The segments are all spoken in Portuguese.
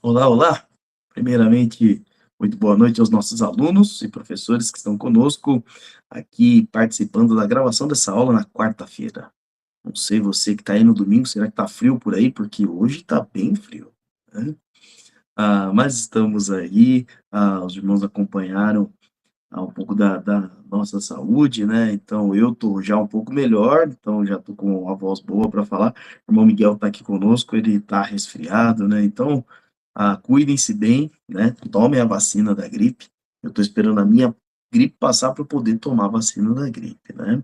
Olá, olá! Primeiramente, muito boa noite aos nossos alunos e professores que estão conosco, aqui participando da gravação dessa aula na quarta-feira. Não sei você que está aí no domingo, será que está frio por aí? Porque hoje está bem frio, né? Mas estamos aí, os irmãos acompanharam um pouco da nossa saúde, né? Então eu estou já um pouco melhor, então já estou com uma voz boa para falar. O irmão Miguel está aqui conosco, ele está resfriado, né? Então, cuidem-se bem, né? Tomem a vacina da gripe. Eu estou esperando a minha gripe passar para eu poder tomar a vacina da gripe, né?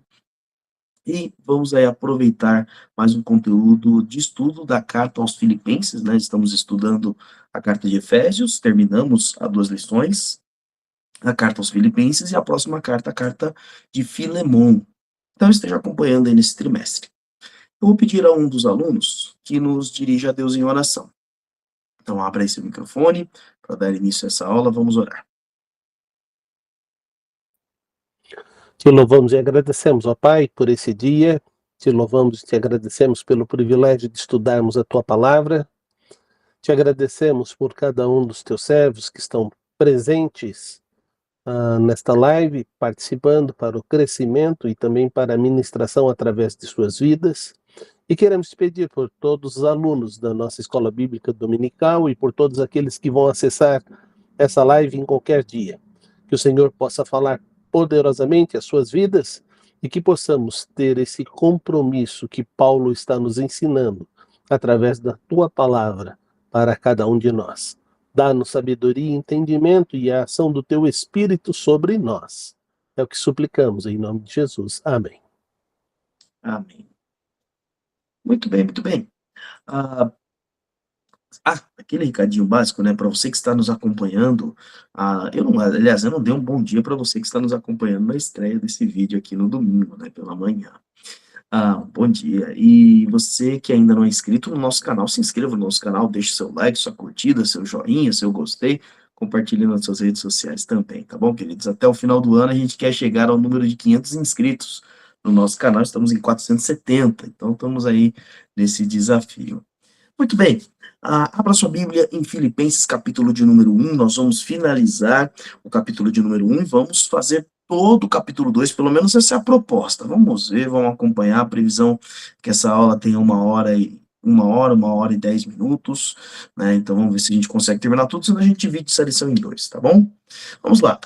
E vamos aí aproveitar mais um conteúdo de estudo da carta aos Filipenses, né? Estamos estudando a carta de Efésios, terminamos as duas lições, a carta aos Filipenses e a próxima carta, a carta de Filemon. Então esteja acompanhando aí nesse trimestre. Eu vou pedir a um dos alunos que nos dirija a Deus em oração. Então abra aí seu microfone para dar início a essa aula, vamos orar. Te louvamos e agradecemos, ó Pai, por esse dia. Te louvamos e te agradecemos pelo privilégio de estudarmos a tua palavra. Te agradecemos por cada um dos teus servos que estão presentes nesta live, participando para o crescimento e também para a ministração através de suas vidas. E queremos te pedir por todos os alunos da nossa Escola Bíblica Dominical e por todos aqueles que vão acessar essa live em qualquer dia. Que o Senhor possa falar poderosamente às suas vidas e que possamos ter esse compromisso que Paulo está nos ensinando através da tua palavra para cada um de nós. Dá-nos sabedoria, entendimento e a ação do teu Espírito sobre nós. É o que suplicamos em nome de Jesus. Amém. Amém. Muito bem, muito bem. Ah, aquele recadinho básico, né, para você que está nos acompanhando, aliás, eu não dei um bom dia para você que está nos acompanhando na estreia desse vídeo aqui no domingo, né, pela manhã. Bom dia. E você que ainda não é inscrito no nosso canal, se inscreva no nosso canal, deixe seu like, sua curtida, seu joinha, seu gostei, compartilhe nas suas redes sociais também, tá bom, queridos? Até o final do ano a gente quer chegar ao número de 500 inscritos no nosso canal, estamos em 470, então estamos aí nesse desafio. Muito bem, abra sua Bíblia em Filipenses, capítulo de número 1, nós vamos finalizar o capítulo de número 1 e vamos fazer todo o capítulo 2, pelo menos essa é a proposta. Vamos ver, vamos acompanhar a previsão que essa aula tenha uma hora e 10 minutos, né? Então vamos ver se a gente consegue terminar tudo, senão a gente divide essa lição em dois, tá bom? Vamos lá.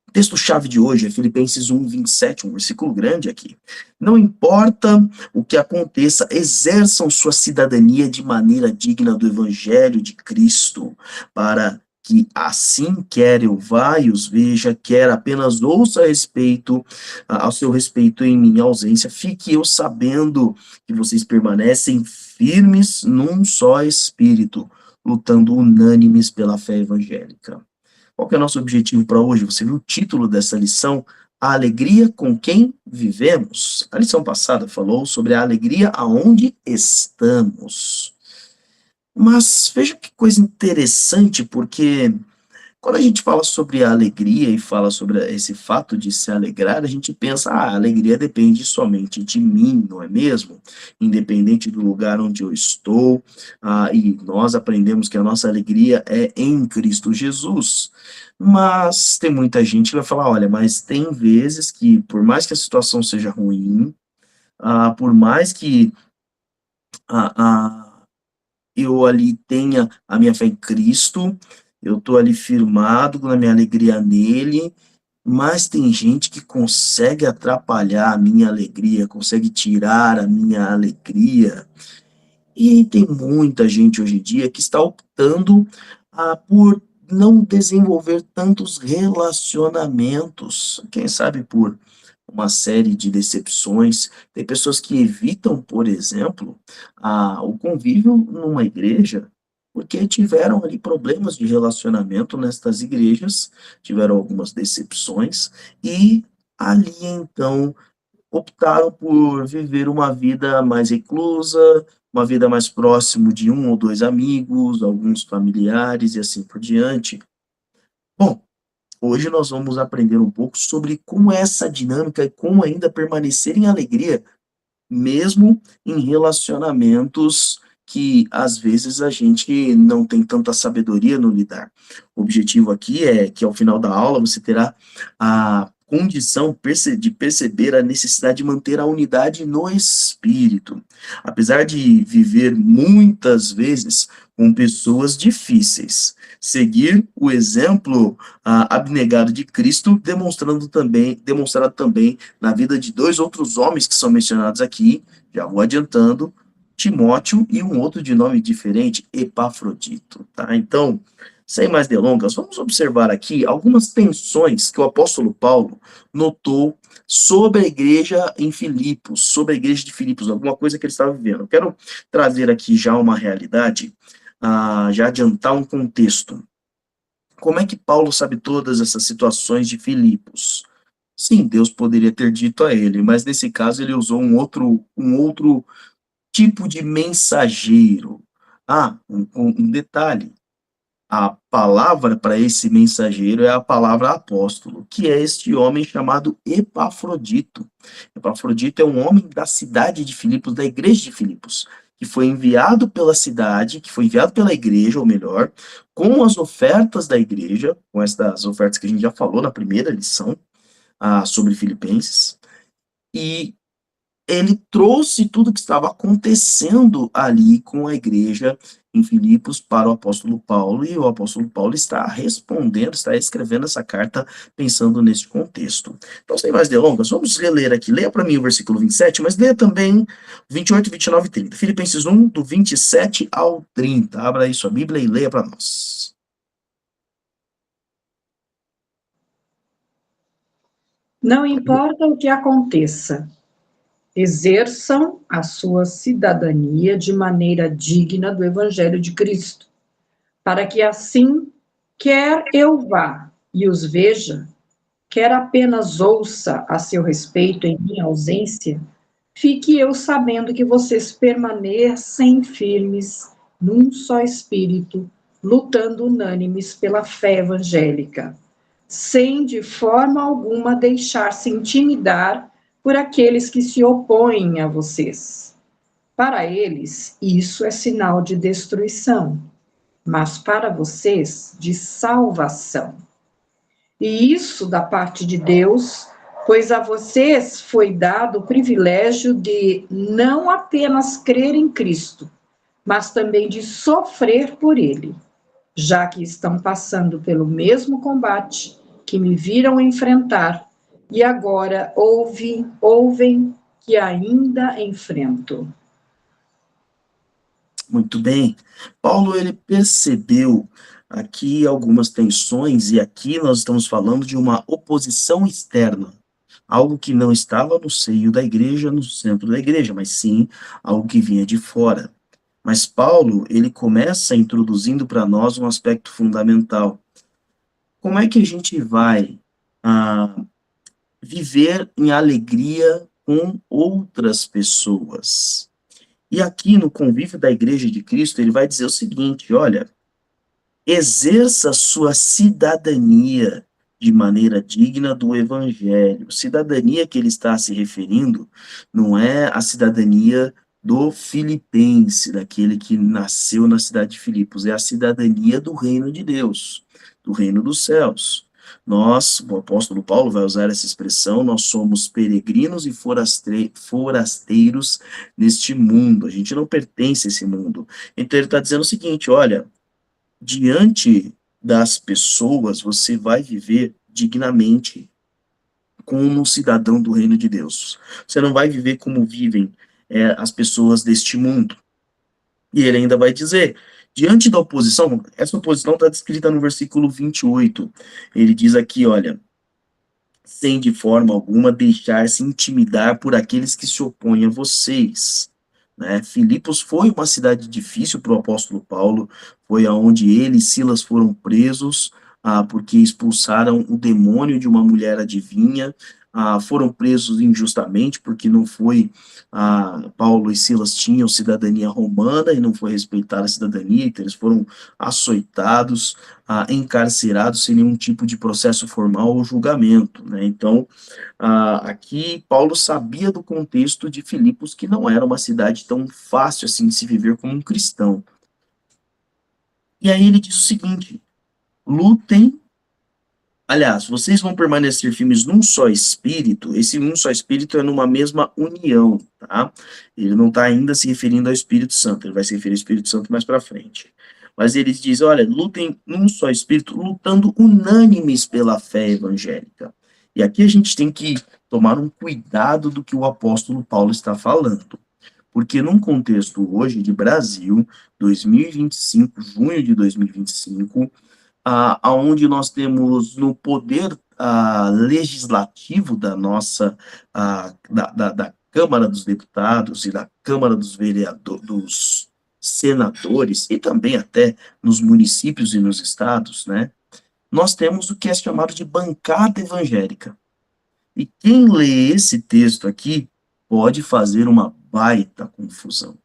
O texto-chave de hoje é Filipenses 1, 27, um versículo grande aqui. Não importa o que aconteça, exerçam sua cidadania de maneira digna do Evangelho de Cristo, para que assim quer eu vá e os veja, quer apenas ouça a respeito, ao seu respeito em minha ausência, fique eu sabendo que vocês permanecem firmes num só espírito, lutando unânimes pela fé evangélica. Qual que é o nosso objetivo para hoje? Você viu o título dessa lição? A alegria com quem vivemos. A lição passada falou sobre a alegria aonde estamos. Mas veja que coisa interessante, porque quando a gente fala sobre a alegria e fala sobre esse fato de se alegrar, a gente pensa, a alegria depende somente de mim, não é mesmo? Independente do lugar onde eu estou, e nós aprendemos que a nossa alegria é em Cristo Jesus. Mas tem muita gente que vai falar, olha, mas tem vezes que, por mais que a situação seja ruim, por mais que ah, ah, eu ali tenha a minha fé em Cristo, eu estou ali firmado na minha alegria nele, mas tem gente que consegue atrapalhar a minha alegria, consegue tirar a minha alegria. E tem muita gente hoje em dia que está optando por não desenvolver tantos relacionamentos, quem sabe por uma série de decepções. Tem pessoas que evitam, por exemplo, o convívio numa igreja, porque tiveram ali problemas de relacionamento nestas igrejas, tiveram algumas decepções, e ali então optaram por viver uma vida mais reclusa, uma vida mais próximo de um ou dois amigos, alguns familiares e assim por diante. Bom, hoje nós vamos aprender um pouco sobre como é essa dinâmica e como ainda permanecer em alegria, mesmo em relacionamentos que às vezes a gente não tem tanta sabedoria no lidar. O objetivo aqui é que ao final da aula você terá a condição de perceber a necessidade de manter a unidade no espírito. Apesar de viver muitas vezes com pessoas difíceis, seguir o exemplo abnegado de Cristo, demonstrado também na vida de dois outros homens que são mencionados aqui, já vou adiantando, Timóteo e um outro de nome diferente, Epafrodito, tá? Então, sem mais delongas, vamos observar aqui algumas tensões que o apóstolo Paulo notou sobre a igreja em Filipos, sobre a igreja de Filipos, alguma coisa que ele estava vivendo. Eu quero trazer aqui já uma realidade, já adiantar um contexto. Como é que Paulo sabe todas essas situações de Filipos? Sim, Deus poderia ter dito a ele, mas nesse caso ele usou um outro tipo de mensageiro. Um detalhe. A palavra para esse mensageiro é a palavra apóstolo, que é este homem chamado Epafrodito. Epafrodito é um homem da cidade de Filipos, da igreja de Filipos, que foi enviado pela cidade, que foi enviado pela igreja, ou melhor, com as ofertas da igreja, com essas ofertas que a gente já falou na primeira lição, sobre Filipenses, e ele trouxe tudo que estava acontecendo ali com a igreja em Filipos para o apóstolo Paulo, e o apóstolo Paulo está respondendo, está escrevendo essa carta pensando nesse contexto. Então, sem mais delongas, vamos reler aqui. Leia para mim o versículo 27, mas leia também 28, 29 e 30. Filipenses 1, do 27 ao 30. Abra aí sua Bíblia e leia para nós. Não importa o que aconteça, exerçam a sua cidadania de maneira digna do Evangelho de Cristo, para que assim, quer eu vá e os veja, quer apenas ouça a seu respeito em minha ausência, fique eu sabendo que vocês permanecem firmes num só espírito, lutando unânimes pela fé evangélica, sem de forma alguma deixar-se intimidar por aqueles que se opõem a vocês. Para eles, isso é sinal de destruição, mas para vocês, de salvação. E isso da parte de Deus, pois a vocês foi dado o privilégio de não apenas crer em Cristo, mas também de sofrer por ele, já que estão passando pelo mesmo combate que me viram enfrentar e agora ouvem que ainda enfrento. Muito bem. Paulo, ele percebeu aqui algumas tensões, e aqui nós estamos falando de uma oposição externa, algo que não estava no seio da igreja, no centro da igreja, mas sim algo que vinha de fora. Mas Paulo, ele começa introduzindo para nós um aspecto fundamental. Como é que a gente vai viver em alegria com outras pessoas? E aqui no convívio da Igreja de Cristo, ele vai dizer o seguinte: olha, exerça sua cidadania de maneira digna do Evangelho. Cidadania que ele está se referindo não é a cidadania do filipense, daquele que nasceu na cidade de Filipos, é a cidadania do reino de Deus, do reino dos céus. Nós, o apóstolo Paulo vai usar essa expressão, nós somos peregrinos e forasteiros neste mundo, a gente não pertence a esse mundo. Então ele está dizendo o seguinte: olha, diante das pessoas, você vai viver dignamente como um cidadão do reino de Deus. Você não vai viver como vivem as pessoas deste mundo. E ele ainda vai dizer, diante da oposição, essa oposição está descrita no versículo 28. Ele diz aqui, olha, sem de forma alguma deixar-se intimidar por aqueles que se opõem a vocês. Né? Filipos foi uma cidade difícil para o apóstolo Paulo, foi aonde ele e Silas foram presos, porque expulsaram o demônio de uma mulher adivinha, foram presos injustamente, porque não foi, Paulo e Silas tinham cidadania romana e não foi respeitada a cidadania, então eles foram açoitados, encarcerados sem nenhum tipo de processo formal ou julgamento, né? Então, aqui Paulo sabia do contexto de Filipos, que não era uma cidade tão fácil assim de se viver como um cristão. E aí ele diz o seguinte: lutem. Aliás, vocês vão permanecer firmes num só espírito. Esse um só espírito é numa mesma união, tá? Ele não está ainda se referindo ao Espírito Santo, ele vai se referir ao Espírito Santo mais para frente. Mas ele diz: olha, lutem num só espírito, lutando unânimes pela fé evangélica. E aqui a gente tem que tomar um cuidado do que o apóstolo Paulo está falando. Porque num contexto hoje de Brasil, 2025, junho de 2025, aonde nós temos no poder legislativo da nossa da Câmara dos Deputados e da Câmara dos Vereadores, dos senadores e também até nos municípios e nos estados, né? Nós temos o que é chamado de bancada evangélica. E quem lê esse texto aqui pode fazer uma baita confusão,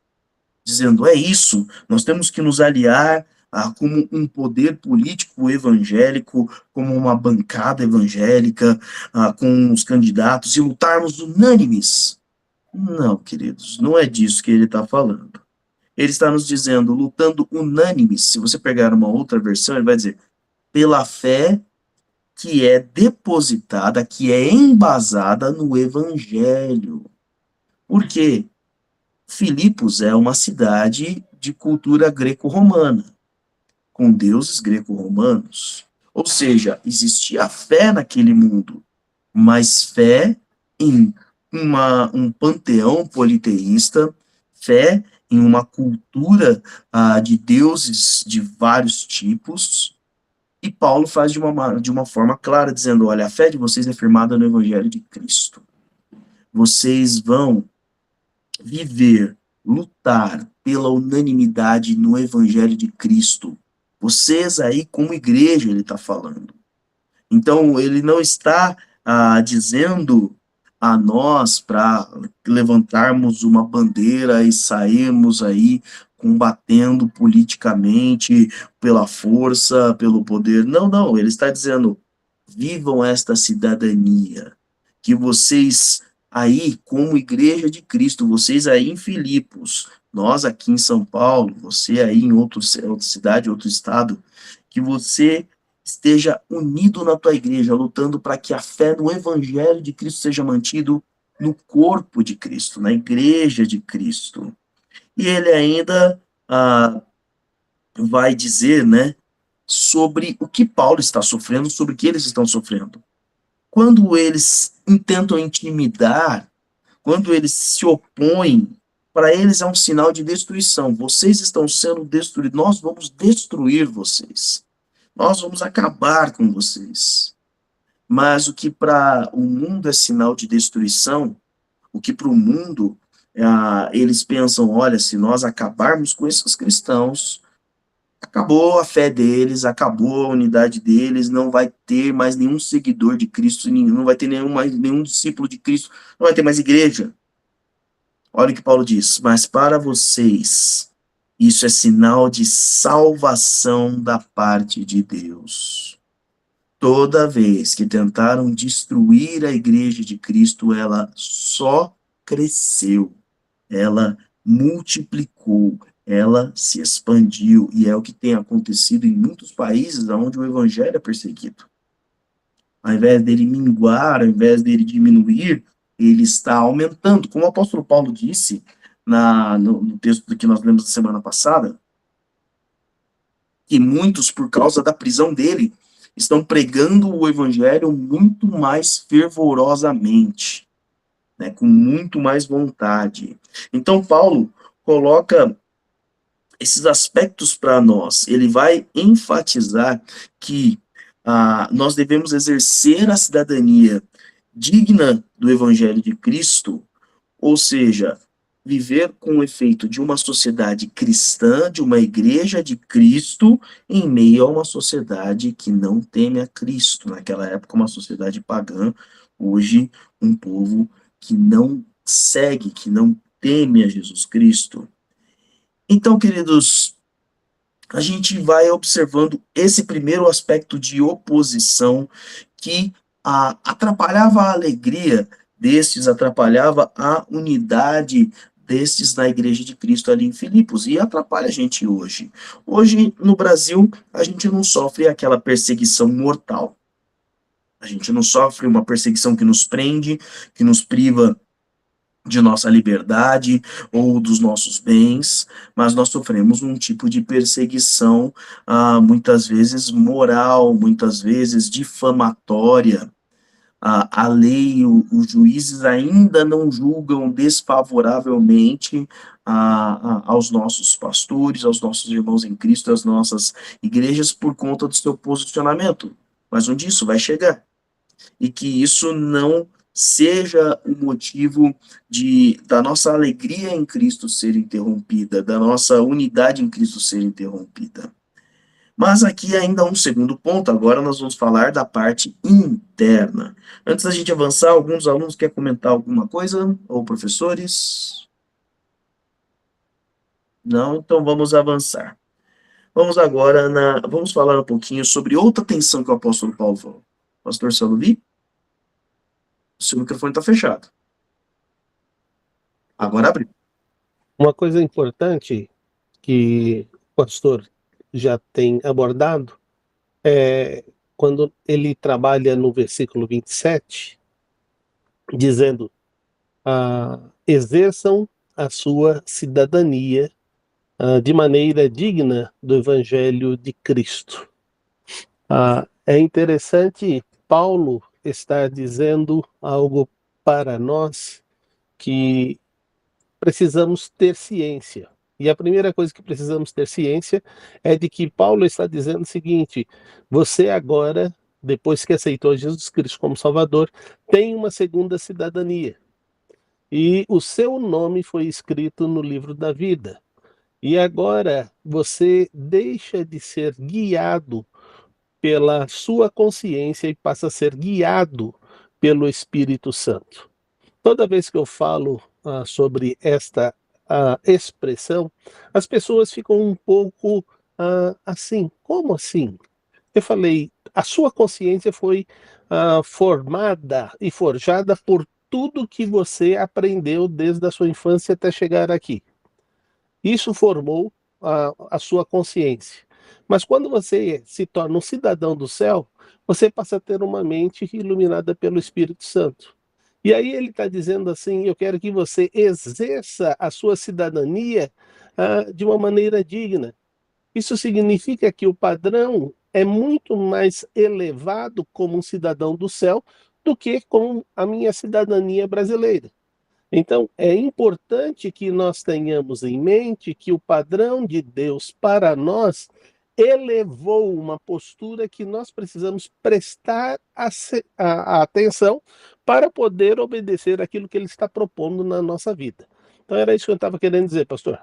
dizendo: é isso, nós temos que nos aliar como um poder político evangélico, como uma bancada evangélica, com os candidatos, e lutarmos unânimes. Não, queridos, não é disso que ele está falando. Ele está nos dizendo, lutando unânimes. Se você pegar uma outra versão, ele vai dizer, pela fé que é depositada, que é embasada no evangelho. Por quê? Filipos é uma cidade de cultura greco-romana, com deuses greco-romanos. Ou seja, existia fé naquele mundo, mas fé em um panteão politeísta, fé em uma cultura de deuses de vários tipos. E Paulo faz de uma forma clara, dizendo: olha, a fé de vocês é firmada no Evangelho de Cristo. Vocês vão viver, lutar pela unanimidade no Evangelho de Cristo. Vocês aí, como igreja, ele está falando. Então, ele não está dizendo a nós para levantarmos uma bandeira e sairmos aí combatendo politicamente pela força, pelo poder. Não, não, ele está dizendo: vivam esta cidadania, que vocês aí, como igreja de Cristo, vocês aí em Filipos, nós aqui em São Paulo, você aí em outra cidade, outro estado, que você esteja unido na tua igreja, lutando para que a fé no evangelho de Cristo seja mantido no corpo de Cristo, na igreja de Cristo. E ele ainda vai dizer, né, sobre o que Paulo está sofrendo, sobre o que eles estão sofrendo. Quando eles intentam intimidar, quando eles se opõem, para eles é um sinal de destruição. Vocês estão sendo destruídos, nós vamos destruir vocês. Nós vamos acabar com vocês. Mas o que para o mundo é sinal de destruição, o que para o mundo, eles pensam, olha, se nós acabarmos com esses cristãos, acabou a fé deles, acabou a unidade deles, não vai ter mais nenhum seguidor de Cristo, não vai ter nenhum discípulo de Cristo, não vai ter mais igreja. Olha o que Paulo diz: mas para vocês, isso é sinal de salvação da parte de Deus. Toda vez que tentaram destruir a igreja de Cristo, ela só cresceu, ela multiplicou, ela se expandiu, e é o que tem acontecido em muitos países onde o evangelho é perseguido. Ao invés dele minguar, ao invés dele diminuir, ele está aumentando. Como o apóstolo Paulo disse no texto que nós lemos na semana passada, que muitos, por causa da prisão dele, estão pregando o evangelho muito mais fervorosamente, né, com muito mais vontade. Então, Paulo coloca esses aspectos para nós. Ele vai enfatizar que nós devemos exercer a cidadania digna do Evangelho de Cristo, ou seja, viver com o efeito de uma sociedade cristã, de uma igreja de Cristo, em meio a uma sociedade que não teme a Cristo. Naquela época, uma sociedade pagã, hoje um povo que não segue, que não teme a Jesus Cristo. Então, queridos, a gente vai observando esse primeiro aspecto de oposição que atrapalhava a alegria destes, atrapalhava a unidade destes na Igreja de Cristo ali em Filipos, e atrapalha a gente hoje. Hoje, no Brasil, a gente não sofre aquela perseguição mortal. A gente não sofre uma perseguição que nos prende, que nos priva de nossa liberdade ou dos nossos bens, mas nós sofremos um tipo de perseguição, muitas vezes moral, muitas vezes difamatória. A lei, os juízes ainda não julgam desfavoravelmente aos nossos pastores, aos nossos irmãos em Cristo, às nossas igrejas, por conta do seu posicionamento. Mas um dia isso vai chegar, e que isso não seja o motivo da nossa alegria em Cristo ser interrompida, da nossa unidade em Cristo ser interrompida. Mas aqui ainda um segundo ponto, agora nós vamos falar da parte interna. Antes da gente avançar, alguns alunos querem comentar alguma coisa? Ou professores? Não? Então vamos avançar. Vamos agora vamos falar um pouquinho sobre outra tensão que o apóstolo Paulo falou. Pastor Saluvi? O seu microfone está fechado. Agora abriu. Uma coisa importante que o pastor já tem abordado é quando ele trabalha no versículo 27, dizendo: exerçam a sua cidadania de maneira digna do Evangelho de Cristo. É interessante Paulo estar dizendo algo para nós que precisamos ter ciência. E a primeira coisa que precisamos ter ciência é de que Paulo está dizendo o seguinte: você agora, depois que aceitou Jesus Cristo como Salvador, tem uma segunda cidadania. E o seu nome foi escrito no livro da vida. E agora você deixa de ser guiado pela sua consciência e passa a ser guiado pelo Espírito Santo. Toda vez que eu falo sobre esta expressão, as pessoas ficam um pouco assim, como assim? Eu falei, a sua consciência foi formada e forjada por tudo que você aprendeu desde a sua infância até chegar aqui. Isso formou a sua consciência. Mas quando você se torna um cidadão do céu, você passa a ter uma mente iluminada pelo Espírito Santo. E aí ele está dizendo assim: eu quero que você exerça a sua cidadania de uma maneira digna. Isso significa que o padrão é muito mais elevado como um cidadão do céu do que com a minha cidadania brasileira. Então, é importante que nós tenhamos em mente que o padrão de Deus para nós elevou uma postura que nós precisamos prestar a atenção para poder obedecer aquilo que Ele está propondo na nossa vida. Então, era isso que eu estava querendo dizer, pastor.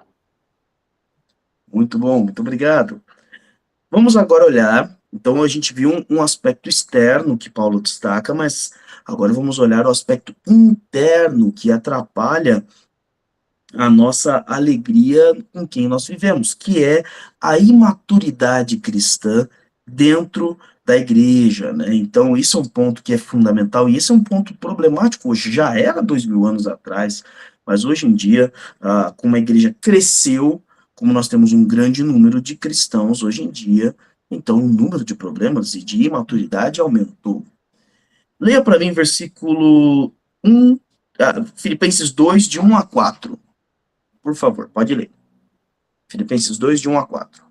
Muito bom, muito obrigado. Vamos agora olhar. Então, a gente viu um aspecto externo que Paulo destaca, mas agora vamos olhar o aspecto interno que atrapalha a nossa alegria com quem nós vivemos, que é a imaturidade cristã dentro da igreja, né? Então, isso é um ponto que é fundamental, e esse é um ponto problemático hoje, já era 2000 anos atrás, mas hoje em dia, como a igreja cresceu, como nós temos um grande número de cristãos hoje em dia, então o número de problemas e de imaturidade aumentou. Leia para mim versículo 1, Filipenses 2, de 1 a 4. Por favor, pode ler. Filipenses 2, de 1 a 4.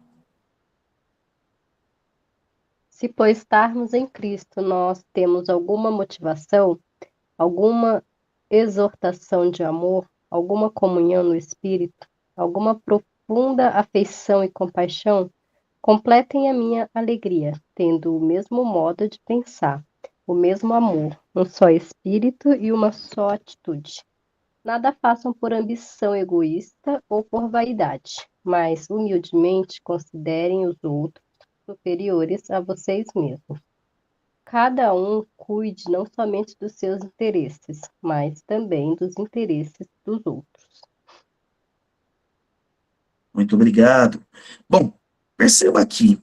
Se, pois, estarmos em Cristo, nós temos alguma motivação, alguma exortação de amor, alguma comunhão no Espírito, alguma profunda afeição e compaixão, completem a minha alegria, tendo o mesmo modo de pensar, o mesmo amor, um só Espírito e uma só atitude. Nada façam por ambição egoísta ou por vaidade, mas humildemente considerem os outros superiores a vocês mesmos. cada um cuide não somente dos seus interesses, mas também dos interesses dos outros. Muito obrigado. Bom, perceba aqui,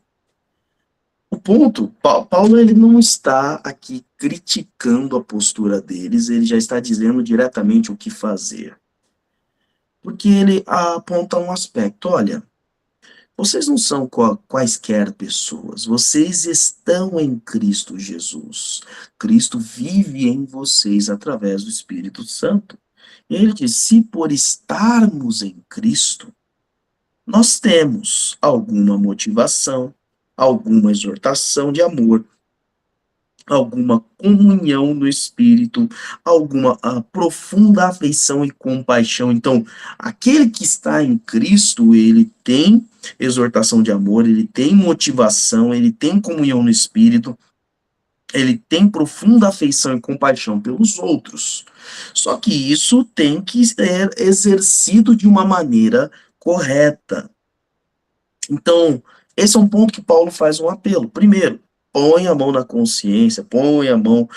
o ponto, Paulo ele não está aqui criticando a postura deles, ele já está dizendo diretamente o que fazer. Porque ele aponta um aspecto, olha, vocês não são quaisquer pessoas, vocês estão em Cristo Jesus. Cristo vive em vocês através do Espírito Santo. E ele diz, se por estarmos em Cristo, nós temos alguma motivação, alguma exortação de amor, alguma comunhão no Espírito, alguma profunda afeição e compaixão. Então, aquele que está em Cristo, ele tem exortação de amor, ele tem motivação, ele tem comunhão no Espírito, ele tem profunda afeição e compaixão pelos outros. Só que isso tem que ser exercido de uma maneira correta. Então, esse é um ponto que Paulo faz um apelo. Primeiro, põe a mão na consciência, põe a mão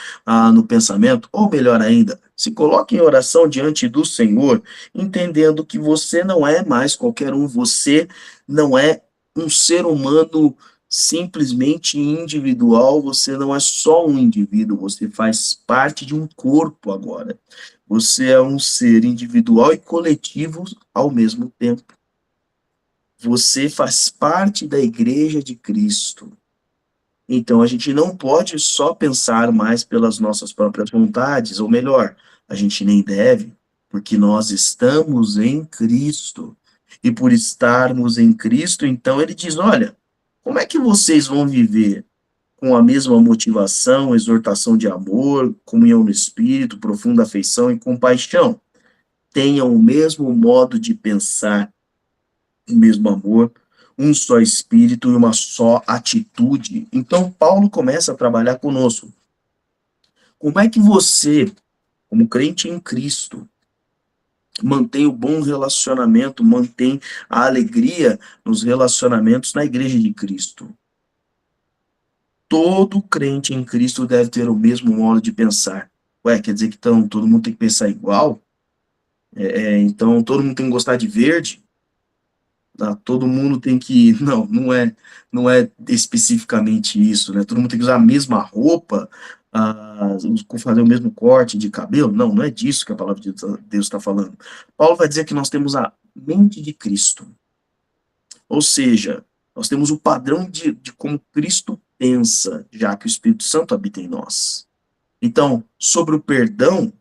no pensamento, ou melhor ainda, se coloque em oração diante do Senhor, entendendo que você não é mais qualquer um, você não é um ser humano simplesmente individual, você não é só um indivíduo, você faz parte de um corpo agora. Você é um ser individual e coletivo ao mesmo tempo. Você faz parte da Igreja de Cristo. Então, a gente não pode só pensar mais pelas nossas próprias vontades, ou melhor, a gente nem deve, porque nós estamos em Cristo. E por estarmos em Cristo, então ele diz, olha, como é que vocês vão viver com a mesma motivação, exortação de amor, comunhão no Espírito, profunda afeição e compaixão? Tenham o mesmo modo de pensar, o mesmo amor, um só espírito e uma só atitude. Então, Paulo começa a trabalhar conosco. Como é que você, como crente em Cristo, mantém o bom relacionamento, mantém a alegria nos relacionamentos na igreja de Cristo? Todo crente em Cristo deve ter o mesmo modo de pensar. Ué, quer dizer que então, todo mundo tem que pensar igual? Então todo mundo tem que gostar de verde? Todo mundo tem que. Não, não é especificamente isso, né? Todo mundo tem que usar a mesma roupa, fazer o mesmo corte de cabelo. Não, não é disso que a palavra de Deus está falando. Paulo vai dizer que nós temos a mente de Cristo. Ou seja, nós temos o padrão de como Cristo pensa, já que o Espírito Santo habita em nós. Então, sobre o perdão,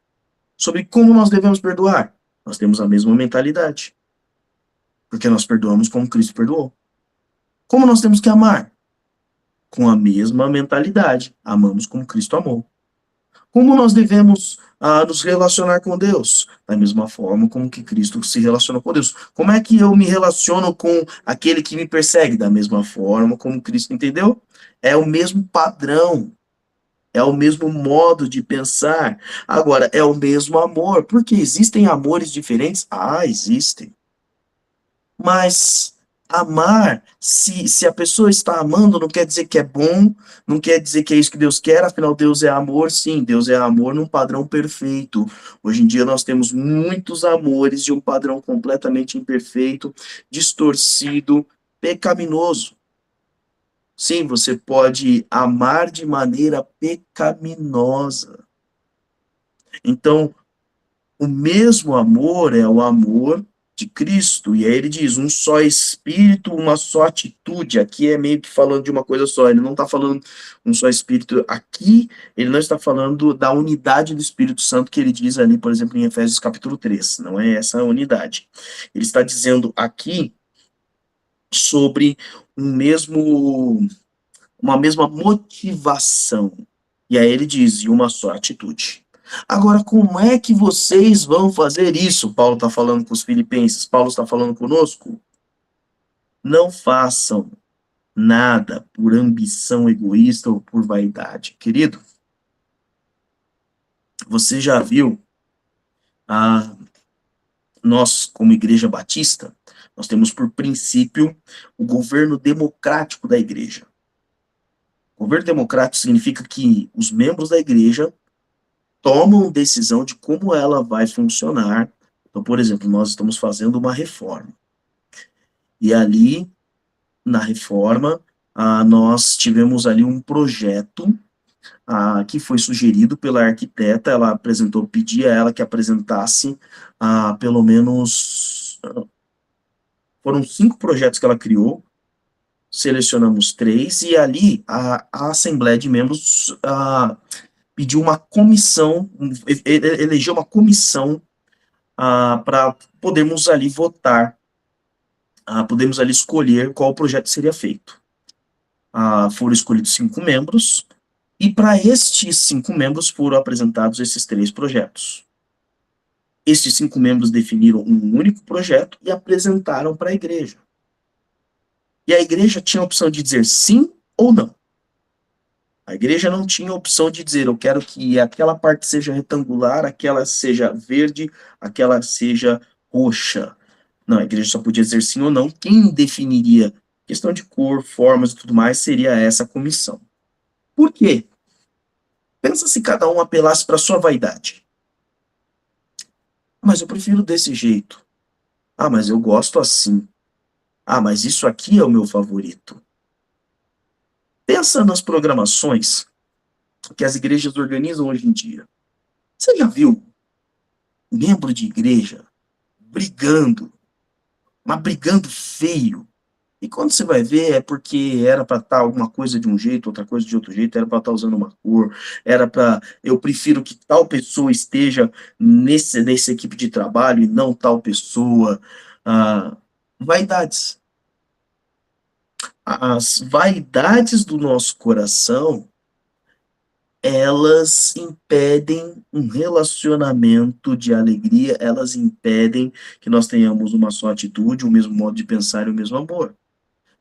sobre como nós devemos perdoar, nós temos a mesma mentalidade. Porque nós perdoamos como Cristo perdoou. Como nós temos que amar? Com a mesma mentalidade. Amamos como Cristo amou. Como nós devemos nos relacionar com Deus? Da mesma forma como que Cristo se relacionou com Deus. Como é que eu me relaciono com aquele que me persegue? Da mesma forma como Cristo, entendeu? É o mesmo padrão. É o mesmo modo de pensar. Agora, é o mesmo amor. Porque existem amores diferentes? Existem. Mas amar, se a pessoa está amando, não quer dizer que é bom, não quer dizer que é isso que Deus quer, afinal Deus é amor, sim, Deus é amor num padrão perfeito. Hoje em dia nós temos muitos amores de um padrão completamente imperfeito, distorcido, pecaminoso. Sim, você pode amar de maneira pecaminosa. Então, o mesmo amor é o amor de Cristo, e aí ele diz, um só espírito, uma só atitude. Aqui é meio que falando de uma coisa só, ele não está falando um só espírito. Aqui, ele não está falando da unidade do Espírito Santo que ele diz ali, por exemplo, em Efésios capítulo 3, não é essa a unidade. Ele está dizendo aqui sobre uma mesma motivação. E aí ele diz, e uma só atitude. Agora, como é que vocês vão fazer isso? Paulo está falando com os filipenses, Paulo está falando conosco. Não façam nada por ambição egoísta ou por vaidade. Querido, você já viu, nós, como Igreja Batista, nós temos por princípio o governo democrático da igreja. Governo democrático significa que os membros da igreja tomam decisão de como ela vai funcionar. Então, por exemplo, nós estamos fazendo uma reforma. E ali, na reforma, nós tivemos ali um projeto que foi sugerido pela arquiteta. Ela apresentou, pedia a ela que apresentasse pelo menos. Foram 5 projetos que ela criou, selecionamos 3, e ali a Assembleia de Membros pediu uma comissão, elegeu uma comissão para podermos ali votar, podemos ali escolher qual projeto seria feito. Foram escolhidos 5 membros, e para estes 5 membros foram apresentados esses 3 projetos. Estes 5 membros definiram um único projeto e apresentaram para a igreja. E a igreja tinha a opção de dizer sim ou não. A igreja não tinha a opção de dizer, eu quero que aquela parte seja retangular, aquela seja verde, aquela seja roxa. Não, a igreja só podia dizer sim ou não. Quem definiria questão de cor, formas e tudo mais seria essa comissão. Por quê? Pensa se cada um apelasse para sua vaidade. Mas eu prefiro desse jeito. Mas eu gosto assim. Mas isso aqui é o meu favorito. Pensa nas programações que as igrejas organizam hoje em dia. Você já viu membro de igreja brigando, mas brigando feio? E quando você vai ver, é porque era para estar alguma coisa de um jeito, outra coisa de outro jeito, era para estar usando uma cor, eu prefiro que tal pessoa esteja nessa equipe de trabalho e não tal pessoa. Vaidades. As vaidades do nosso coração, elas impedem um relacionamento de alegria, elas impedem que nós tenhamos uma só atitude, o mesmo modo de pensar e o mesmo amor.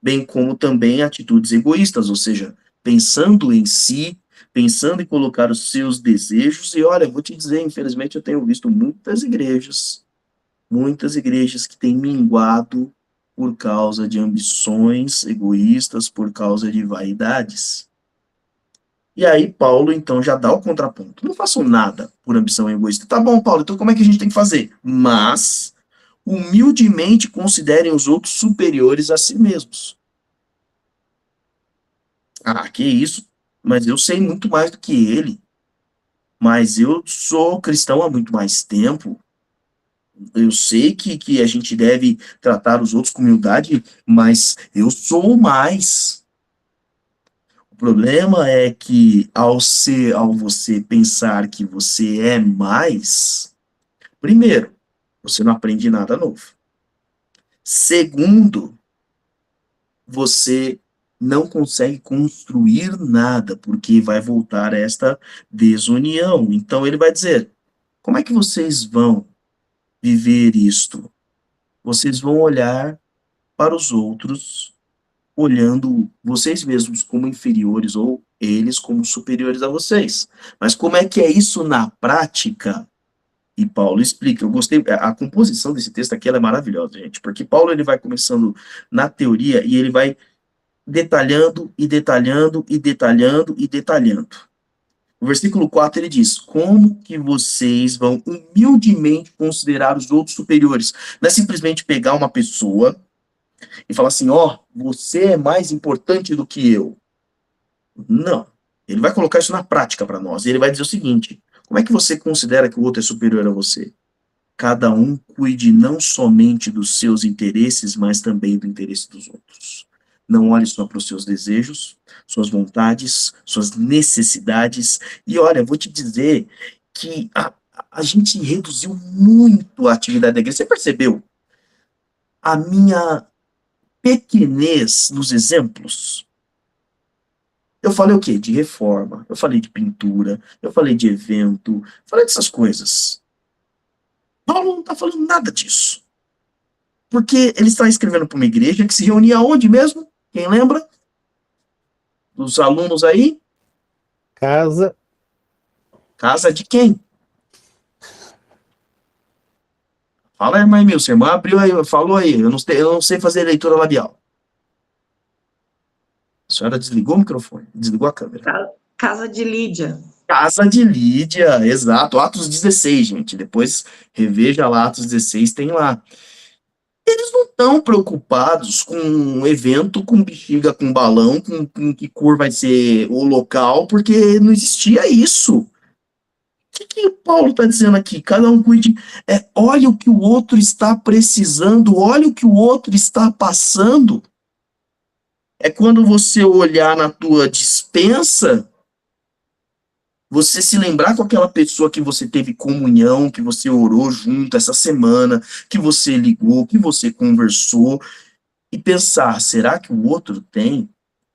Bem como também atitudes egoístas, ou seja, pensando em si, pensando em colocar os seus desejos. E olha, vou te dizer, infelizmente eu tenho visto muitas igrejas que têm minguado por causa de ambições egoístas, por causa de vaidades. E aí Paulo, então, já dá o contraponto. Não façam nada por ambição egoísta. Tá bom, Paulo, então como é que a gente tem que fazer? Mas, humildemente, considerem os outros superiores a si mesmos. Que isso? Mas eu sei muito mais do que ele. Mas eu sou cristão há muito mais tempo. Eu sei que a gente deve tratar os outros com humildade, mas eu sou mais. O problema é que ao você pensar que você é mais, primeiro, você não aprende nada novo. Segundo, você não consegue construir nada, porque vai voltar esta desunião. Então ele vai dizer, como é que vocês vão viver isto? Vocês vão olhar para os outros, olhando vocês mesmos como inferiores ou eles como superiores a vocês. Mas como é que é isso na prática? E Paulo explica. Eu gostei, a composição desse texto aqui ela é maravilhosa, gente, porque Paulo ele vai começando na teoria e ele vai detalhando e detalhando e detalhando e detalhando. No versículo 4 ele diz, como que vocês vão humildemente considerar os outros superiores? Não é simplesmente pegar uma pessoa e falar assim, você é mais importante do que eu. Não. Ele vai colocar isso na prática para nós. E ele vai dizer o seguinte, como é que você considera que o outro é superior a você? Cada um cuide não somente dos seus interesses, mas também do interesse dos outros. Não olhe só para os seus desejos, suas vontades, suas necessidades. E olha, vou te dizer que a gente reduziu muito a atividade da igreja. Você percebeu a minha pequenez nos exemplos? Eu falei o quê? De reforma, eu falei de pintura, eu falei de evento, falei dessas coisas. Paulo não está falando nada disso. Porque ele está escrevendo para uma igreja que se reunia onde mesmo? Quem lembra? Dos alunos aí? Casa. Casa de quem? Fala, irmã Emil, sua irmã abriu aí, falou aí, eu não sei fazer leitura labial. A senhora desligou o microfone, desligou a câmera. Casa de Lídia. Casa de Lídia, exato. Atos 16, gente. Depois reveja lá Atos 16, tem lá. Eles não estão preocupados com um evento, com bexiga, com balão, com que cor vai ser o local, porque não existia isso. O que o Paulo está dizendo aqui? Cada um cuide. Olha o que o outro está precisando, olha o que o outro está passando. É quando você olhar na tua despensa, você se lembrar com aquela pessoa que você teve comunhão, que você orou junto essa semana, que você ligou, que você conversou, e pensar, será que o outro tem?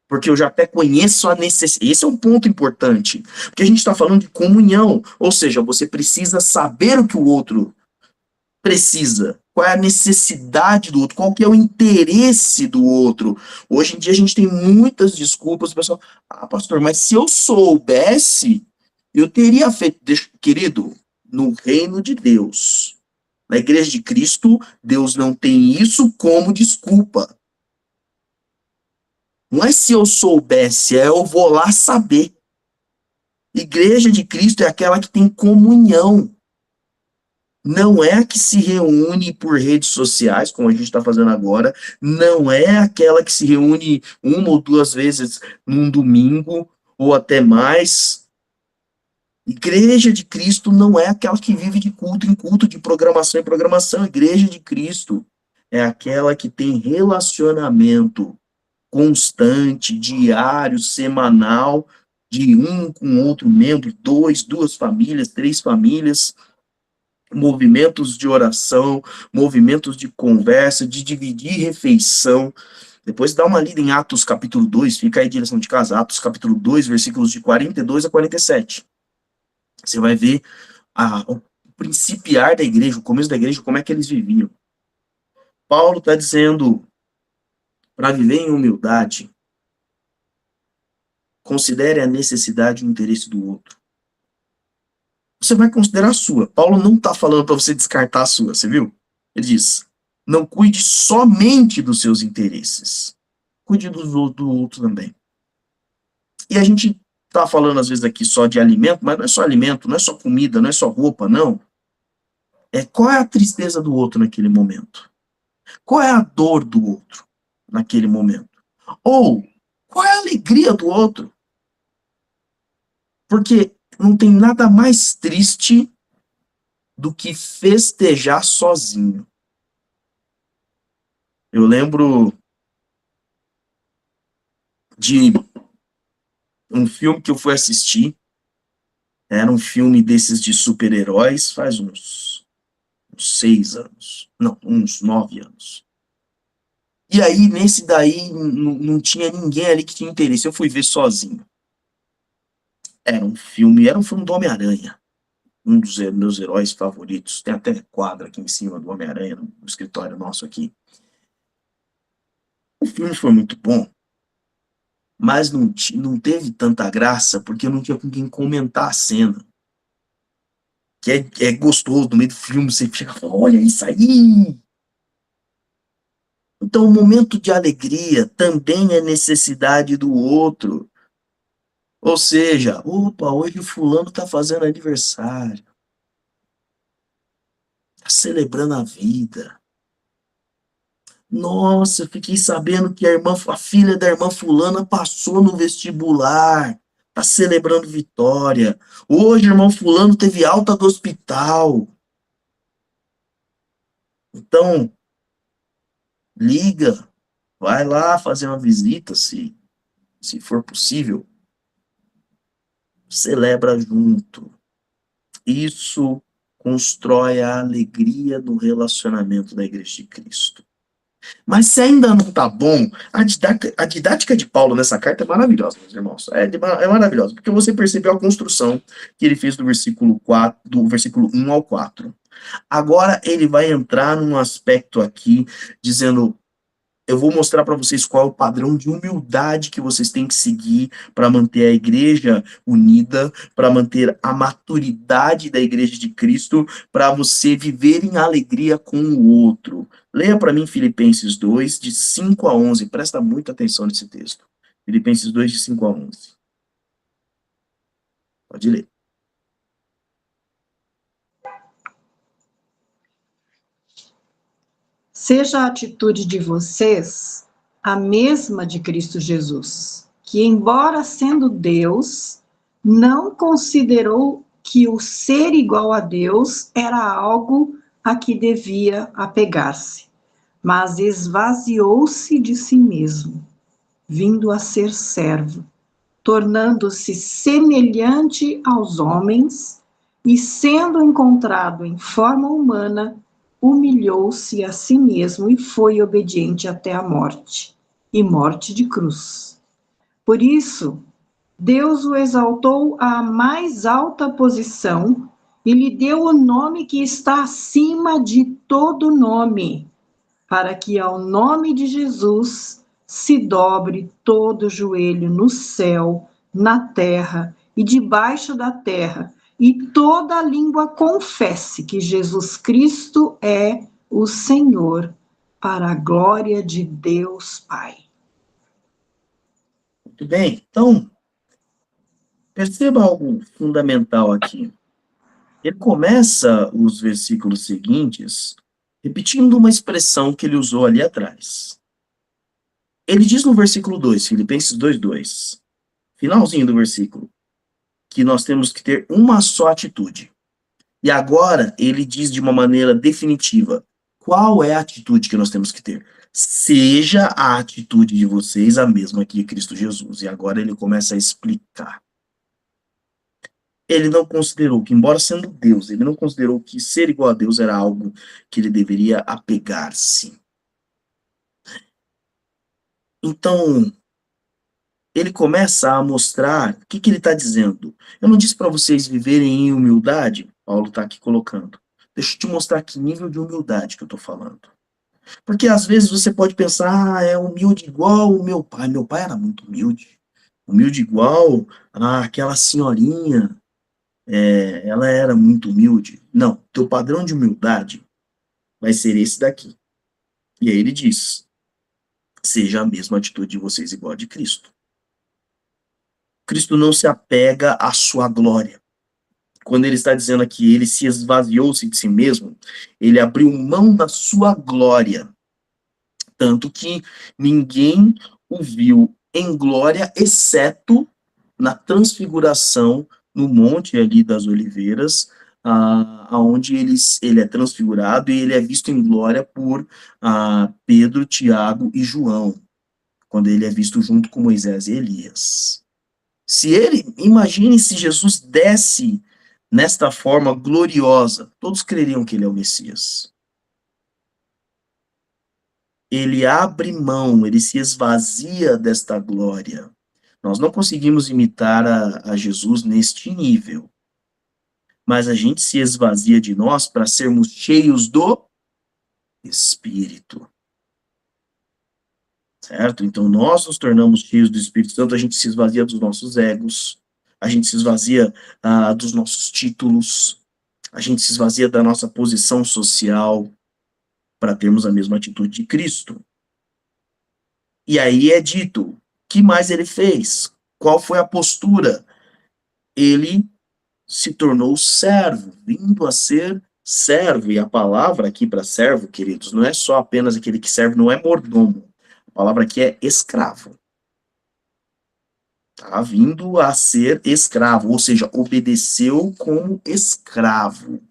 Porque eu já até conheço a necessidade. Esse é um ponto importante, porque a gente está falando de comunhão, ou seja, você precisa saber o que o outro precisa, qual é a necessidade do outro, qual que é o interesse do outro. Hoje em dia a gente tem muitas desculpas, o pessoal, pastor, mas se eu soubesse, eu teria feito, querido, no reino de Deus, na igreja de Cristo, Deus não tem isso como desculpa. Não é se eu soubesse, eu vou lá saber. Igreja de Cristo é aquela que tem comunhão. Não é a que se reúne por redes sociais, como a gente está fazendo agora. Não é aquela que se reúne uma ou duas vezes num domingo, ou até mais. Igreja de Cristo não é aquela que vive de culto em culto, de programação em programação. Igreja de Cristo é aquela que tem relacionamento constante, diário, semanal, de um com outro membro, duas famílias, 3 famílias, movimentos de oração, movimentos de conversa, de dividir refeição. Depois dá uma lida em Atos capítulo 2, fica aí direção de casa, Atos capítulo 2, versículos de 42 a 47. Você vai ver o principiar da igreja, o começo da igreja, como é que eles viviam. Paulo está dizendo, para viver em humildade, considere a necessidade e o interesse do outro. Você vai considerar a sua. Paulo não está falando para você descartar a sua, você viu? Ele diz, não cuide somente dos seus interesses. Cuide do outro também. E a gente está falando às vezes aqui só de alimento, mas não é só alimento, não é só comida, não é só roupa, não. Qual é a tristeza do outro naquele momento? Qual é a dor do outro naquele momento? Ou, qual é a alegria do outro? Porque não tem nada mais triste do que festejar sozinho. Eu lembro de um filme que eu fui assistir, era um filme desses de super-heróis, faz uns 6 anos, não, uns 9 anos. E aí, nesse daí, não tinha ninguém ali que tinha interesse, eu fui ver sozinho. Era um filme do Homem-Aranha, um dos meus heróis favoritos, tem até quadro aqui em cima do Homem-Aranha, no escritório nosso aqui. O filme foi muito bom, mas não teve tanta graça, porque eu não tinha com quem comentar a cena. Que é gostoso, no meio do filme, você chega e fala, olha isso aí! Então, o momento de alegria também é necessidade do outro. Ou seja, opa, hoje o fulano está fazendo aniversário. Está celebrando a vida. Nossa, eu fiquei sabendo que a filha da irmã fulana passou no vestibular. Está celebrando vitória. Hoje, irmão fulano teve alta do hospital. Então, liga, vai lá fazer uma visita, se for possível. Celebra junto. Isso constrói a alegria do relacionamento da Igreja de Cristo. Mas se ainda não está bom, a didática de Paulo nessa carta é maravilhosa, meus irmãos. É maravilhosa, porque você percebeu a construção que ele fez do versículo 1 ao 4. Agora ele vai entrar num aspecto aqui, dizendo, eu vou mostrar para vocês qual é o padrão de humildade que vocês têm que seguir para manter a igreja unida, para manter a maturidade da igreja de Cristo, para você viver em alegria com o outro. Leia para mim Filipenses 2, de 5 a 11, presta muita atenção nesse texto. Filipenses 2, de 5 a 11. Pode ler. Seja a atitude de vocês a mesma de Cristo Jesus, que, embora sendo Deus, não considerou que o ser igual a Deus era algo a que devia apegar-se, mas esvaziou-se de si mesmo, vindo a ser servo, tornando-se semelhante aos homens e, sendo encontrado em forma humana, humilhou-se a si mesmo e foi obediente até a morte, e morte de cruz. Por isso, Deus o exaltou à mais alta posição e lhe deu o nome que está acima de todo nome, para que ao nome de Jesus se dobre todo joelho no céu, na terra e debaixo da terra, e toda língua confesse que Jesus Cristo é o Senhor, para a glória de Deus Pai. Muito bem, então, perceba algo fundamental aqui. Ele começa os versículos seguintes repetindo uma expressão que ele usou ali atrás. Ele diz no versículo 2, Filipenses 2:2, finalzinho do versículo, que nós temos que ter uma só atitude. E agora ele diz de uma maneira definitiva qual é a atitude que nós temos que ter. Seja a atitude de vocês a mesma que Cristo Jesus. E agora ele começa a explicar. Ele não considerou que, embora sendo Deus, ele não considerou que ser igual a Deus era algo que ele deveria apegar-se. Então, ele começa a mostrar o que ele está dizendo. Eu não disse para vocês viverem em humildade? Paulo está aqui colocando. Deixa eu te mostrar que nível de humildade que eu estou falando. Porque às vezes você pode pensar, é humilde igual o meu pai. Meu pai era muito humilde. Humilde igual aquela senhorinha. Ela era muito humilde. Não, teu padrão de humildade vai ser esse daqui. E aí ele diz, seja a mesma atitude de vocês igual a de Cristo. Cristo não se apega à sua glória. Quando ele está dizendo aqui, ele se esvaziou-se de si mesmo, ele abriu mão da sua glória. Tanto que ninguém o viu em glória, exceto na transfiguração no Monte ali das Oliveiras, aonde ele é transfigurado e ele é visto em glória por Pedro, Tiago e João, quando ele é visto junto com Moisés e Elias. Imagine se Jesus desce nesta forma gloriosa, todos creriam que ele é o Messias. Ele abre mão, ele se esvazia desta glória. Nós não conseguimos imitar a Jesus neste nível, mas a gente se esvazia de nós para sermos cheios do Espírito. Certo? Então nós nos tornamos cheios do Espírito Santo, a gente se esvazia dos nossos egos, a gente se esvazia dos nossos títulos, a gente se esvazia da nossa posição social para termos a mesma atitude de Cristo. E aí é dito, o que mais ele fez? Qual foi a postura? Ele se tornou servo, vindo a ser servo. E a palavra aqui para servo, queridos, não é só apenas aquele que serve, não é mordomo. A palavra aqui é escravo. Tá vindo a ser escravo, ou seja, obedeceu como escravo.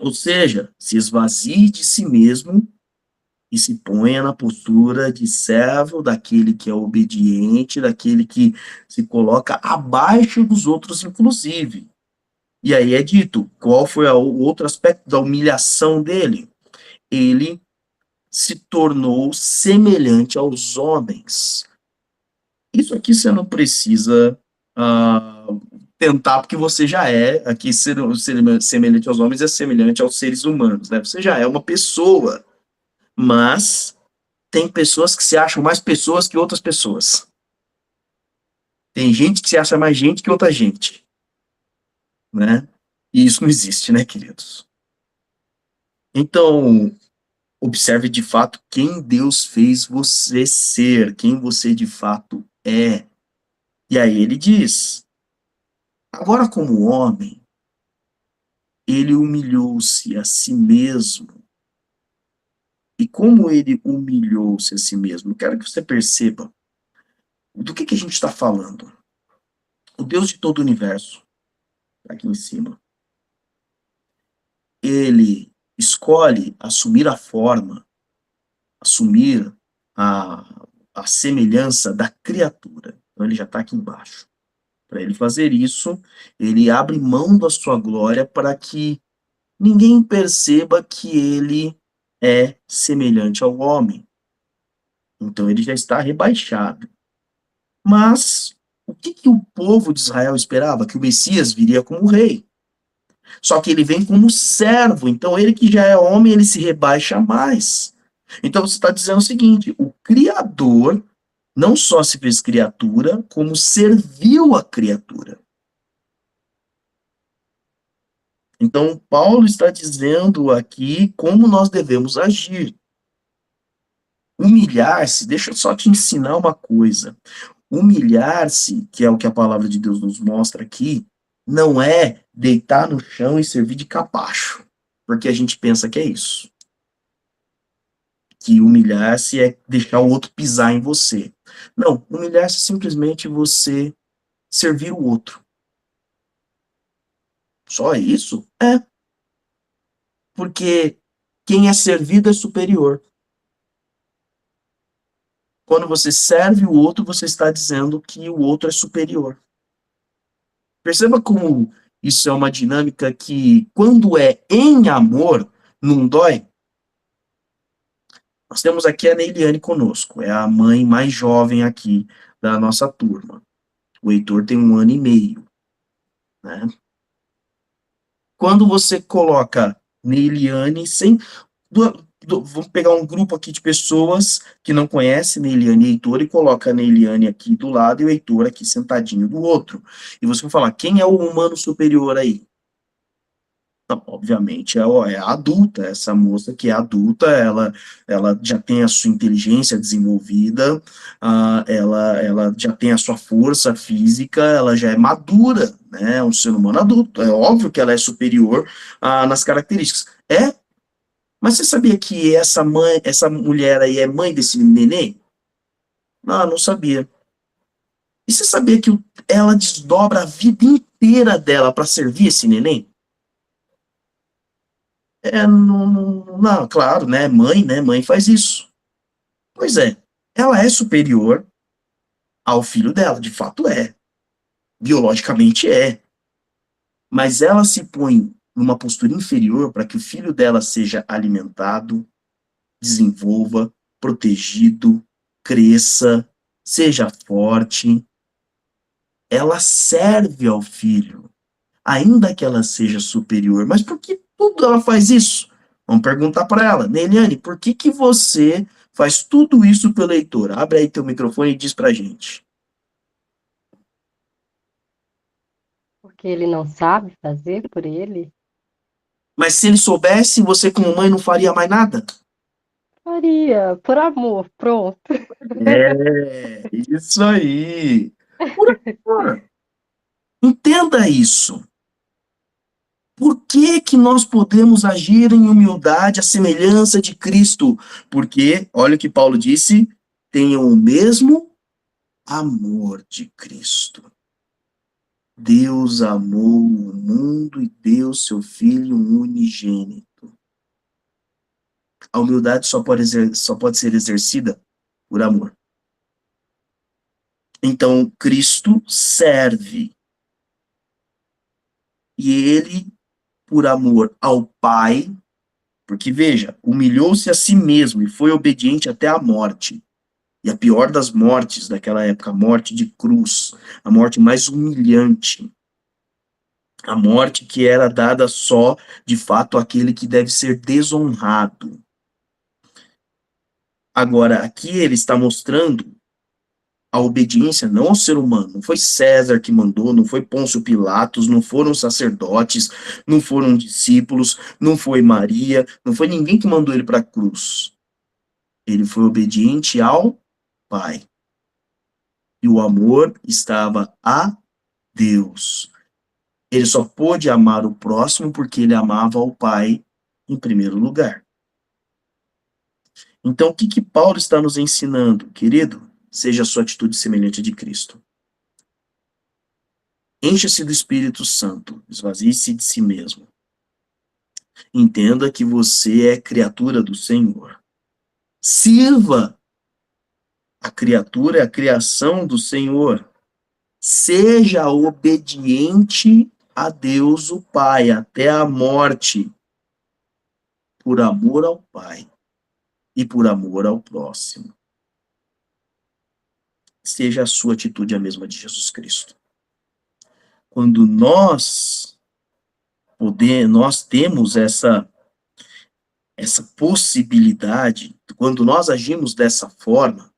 Ou seja, se esvazie de si mesmo e se ponha na postura de servo, daquele que é obediente, daquele que se coloca abaixo dos outros, inclusive. E aí é dito, qual foi o outro aspecto da humilhação dele? Ele se tornou semelhante aos homens. Isso aqui você não precisa tentar, porque você já é, aqui ser semelhante aos homens é semelhante aos seres humanos, né? Você já é uma pessoa, mas tem pessoas que se acham mais pessoas que outras pessoas. Tem gente que se acha mais gente que outra gente, né? E isso não existe, né, queridos? Então, Observe de fato quem Deus fez você ser, quem você de fato é. E aí ele diz: agora, como homem, ele humilhou-se a si mesmo. E como ele humilhou-se a si mesmo? Eu quero que você perceba do que a gente está falando. O Deus de todo o universo, aqui em cima, ele escolhe assumir a forma, assumir a semelhança da criatura. Então ele já está aqui embaixo. Para ele fazer isso, ele abre mão da sua glória para que ninguém perceba que ele é semelhante ao homem. Então ele já está rebaixado. Mas o que o povo de Israel esperava? Que o Messias viria como rei. Só que ele vem como servo. Então ele que já é homem, ele se rebaixa mais. Então você está dizendo o seguinte: o Criador não só se fez criatura, como serviu a criatura. Então, Paulo está dizendo aqui como nós devemos agir. Humilhar-se, deixa eu só te ensinar uma coisa. Humilhar-se, que é o que a palavra de Deus nos mostra aqui, não é deitar no chão e servir de capacho, porque a gente pensa que é isso. Que humilhar-se é deixar o outro pisar em você. Não, humilhar-se é simplesmente você servir o outro. Só isso? É. Porque quem é servido é superior. Quando você serve o outro, você está dizendo que o outro é superior. Perceba como isso é uma dinâmica que, quando é em amor, não dói. Nós temos aqui a Neiliane conosco, é a mãe mais jovem aqui da nossa turma. O Heitor tem 1 ano e meio, né? Quando você coloca Neiliane sem... Vamos pegar um grupo aqui de pessoas que não conhecem Neiliane e Heitor e coloca a Neiliane aqui do lado e o Heitor aqui sentadinho do outro. E você vai falar, quem é o humano superior aí? Então, obviamente, é a adulta, essa moça que é adulta, ela já tem a sua inteligência desenvolvida, ela já tem a sua força física, ela já é madura, né, é um ser humano adulto, é óbvio que ela é superior nas características. É, mas você sabia que essa mulher aí é mãe desse neném? Não, não sabia. E você sabia que ela desdobra a vida inteira dela para servir esse neném? Não, claro, né? Mãe faz isso. Pois é, ela é superior ao filho dela, de fato é. Biologicamente é. Mas ela se põe numa postura inferior para que o filho dela seja alimentado, desenvolva, protegido, cresça, seja forte. Ela serve ao filho, ainda que ela seja superior. Mas por que tudo ela faz isso? Vamos perguntar para ela. Neiliane, por que você faz tudo isso pelo Heitor? Abre aí teu microfone e diz pra gente. Porque ele não sabe fazer por ele? Mas se ele soubesse, você como mãe não faria mais nada? Faria, por amor, pronto. É, isso aí. Por amor. Entenda isso. Por que nós podemos agir em humildade à semelhança de Cristo? Porque, olha o que Paulo disse, tenham o mesmo amor de Cristo. Deus amou o mundo e deu seu Filho unigênito. A humildade só pode ser exercida por amor. Então, Cristo serve. E ele, por amor ao Pai, porque veja, humilhou-se a si mesmo e foi obediente até a morte. E a pior das mortes daquela época, a morte de cruz, a morte mais humilhante. A morte que era dada só, de fato, àquele que deve ser desonrado. Agora, aqui ele está mostrando a obediência não ao ser humano. Não foi César que mandou, não foi Pôncio Pilatos, não foram sacerdotes, não foram discípulos, não foi Maria, não foi ninguém que mandou ele para a cruz. Ele foi obediente ao Pai. E o amor estava a Deus. Ele só pôde amar o próximo porque ele amava o Pai em primeiro lugar. Então, o que Paulo está nos ensinando, querido? Seja a sua atitude semelhante à de Cristo. Encha-se do Espírito Santo, esvazie-se de si mesmo. Entenda que você é criatura do Senhor. Sirva a criatura, a criação do Senhor. Seja obediente a Deus o Pai até a morte, por amor ao Pai e por amor ao próximo. Seja a sua atitude a mesma de Jesus Cristo. Quando nós temos essa possibilidade, quando nós agimos dessa forma,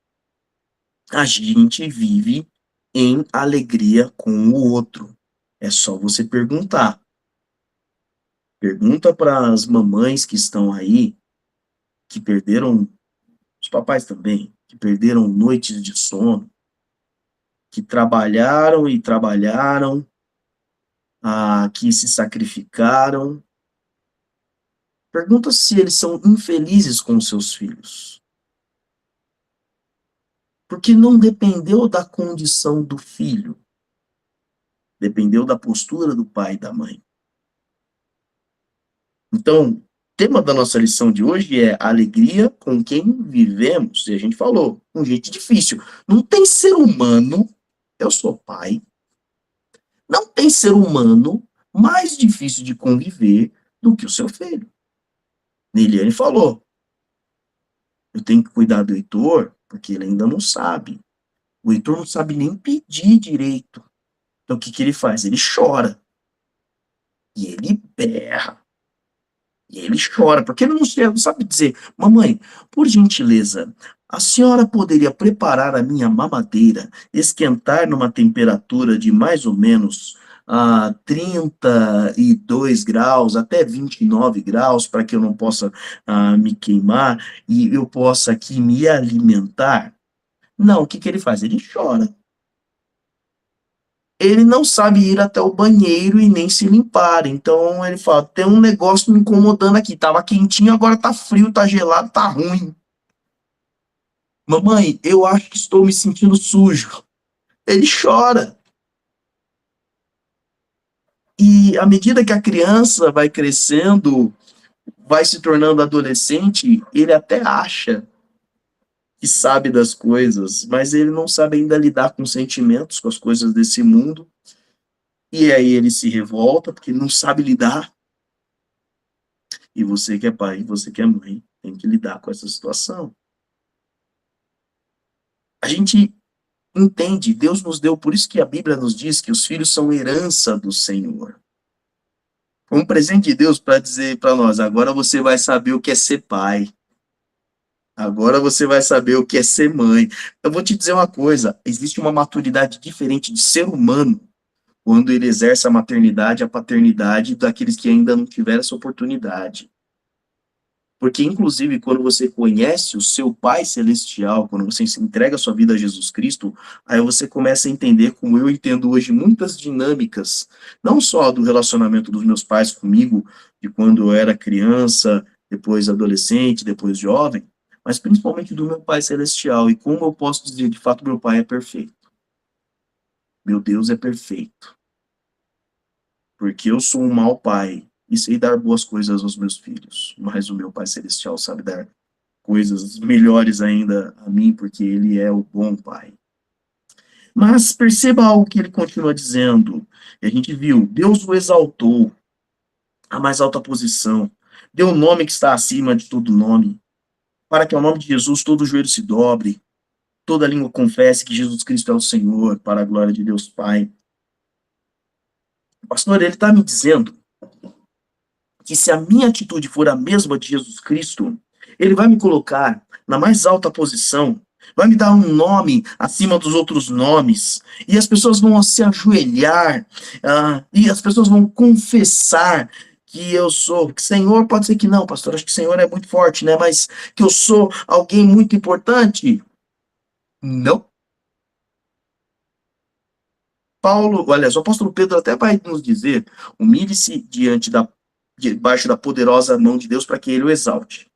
a gente vive em alegria com o outro. É só você perguntar. Pergunta para as mamães que estão aí, que perderam, os papais também, que perderam noites de sono, que trabalharam e trabalharam, que se sacrificaram. Pergunta se eles são infelizes com seus filhos. Porque não dependeu da condição do filho. Dependeu da postura do pai e da mãe. Então, o tema da nossa lição de hoje é alegria com quem vivemos. E a gente falou, um jeito difícil. Não tem ser humano, eu sou pai, não tem ser humano mais difícil de conviver do que o seu filho. Ele falou, eu tenho que cuidar do Heitor, porque ele ainda não sabe. O Heitor não sabe nem pedir direito. Então, o que ele faz? Ele chora. E ele berra. E ele chora, porque ele não sabe dizer, mamãe, por gentileza, a senhora poderia preparar a minha mamadeira, esquentar numa temperatura de mais ou menos 32 graus, até 29 graus, para que eu não possa me queimar e eu possa aqui me alimentar? Não, o que ele faz? Ele chora. Ele não sabe ir até o banheiro e nem se limpar. Então ele fala, tem um negócio me incomodando aqui. Tava quentinho, agora tá frio, tá gelado, tá ruim. Mamãe, eu acho que estou me sentindo sujo. Ele chora. E à medida que a criança vai crescendo, vai se tornando adolescente, ele até acha que sabe das coisas, mas ele não sabe ainda lidar com sentimentos, com as coisas desse mundo. E aí ele se revolta, porque não sabe lidar. E você que é pai, você que é mãe, tem que lidar com essa situação. A gente entende, Deus nos deu, por isso que a Bíblia nos diz que os filhos são herança do Senhor. Um presente de Deus para dizer para nós, agora você vai saber o que é ser pai. Agora você vai saber o que é ser mãe. Eu vou te dizer uma coisa, existe uma maturidade diferente de ser humano quando ele exerce a maternidade, a paternidade daqueles que ainda não tiveram essa oportunidade. Porque, inclusive, quando você conhece o seu Pai Celestial, quando você entrega a sua vida a Jesus Cristo, aí você começa a entender, como eu entendo hoje, muitas dinâmicas, não só do relacionamento dos meus pais comigo, de quando eu era criança, depois adolescente, depois jovem, mas principalmente do meu Pai Celestial, e como eu posso dizer, de fato, meu Pai é perfeito. Meu Deus é perfeito. Porque eu sou um mau pai e sei dar boas coisas aos meus filhos, mas o meu Pai Celestial sabe dar coisas melhores ainda a mim, porque ele é o bom Pai. Mas perceba algo que ele continua dizendo, e a gente viu, Deus o exaltou à mais alta posição, deu um nome que está acima de todo nome, para que ao nome de Jesus todo joelho se dobre, toda língua confesse que Jesus Cristo é o Senhor, para a glória de Deus Pai. O pastor, ele está me dizendo que se a minha atitude for a mesma de Jesus Cristo, ele vai me colocar na mais alta posição, vai me dar um nome acima dos outros nomes, e as pessoas vão se ajoelhar, e as pessoas vão confessar que eu sou, que Senhor, pode ser que não, pastor, acho que Senhor é muito forte, né, mas que eu sou alguém muito importante. Não. Paulo, aliás, o apóstolo Pedro até vai nos dizer, humilhe-se debaixo da poderosa mão de Deus para que ele o exalte.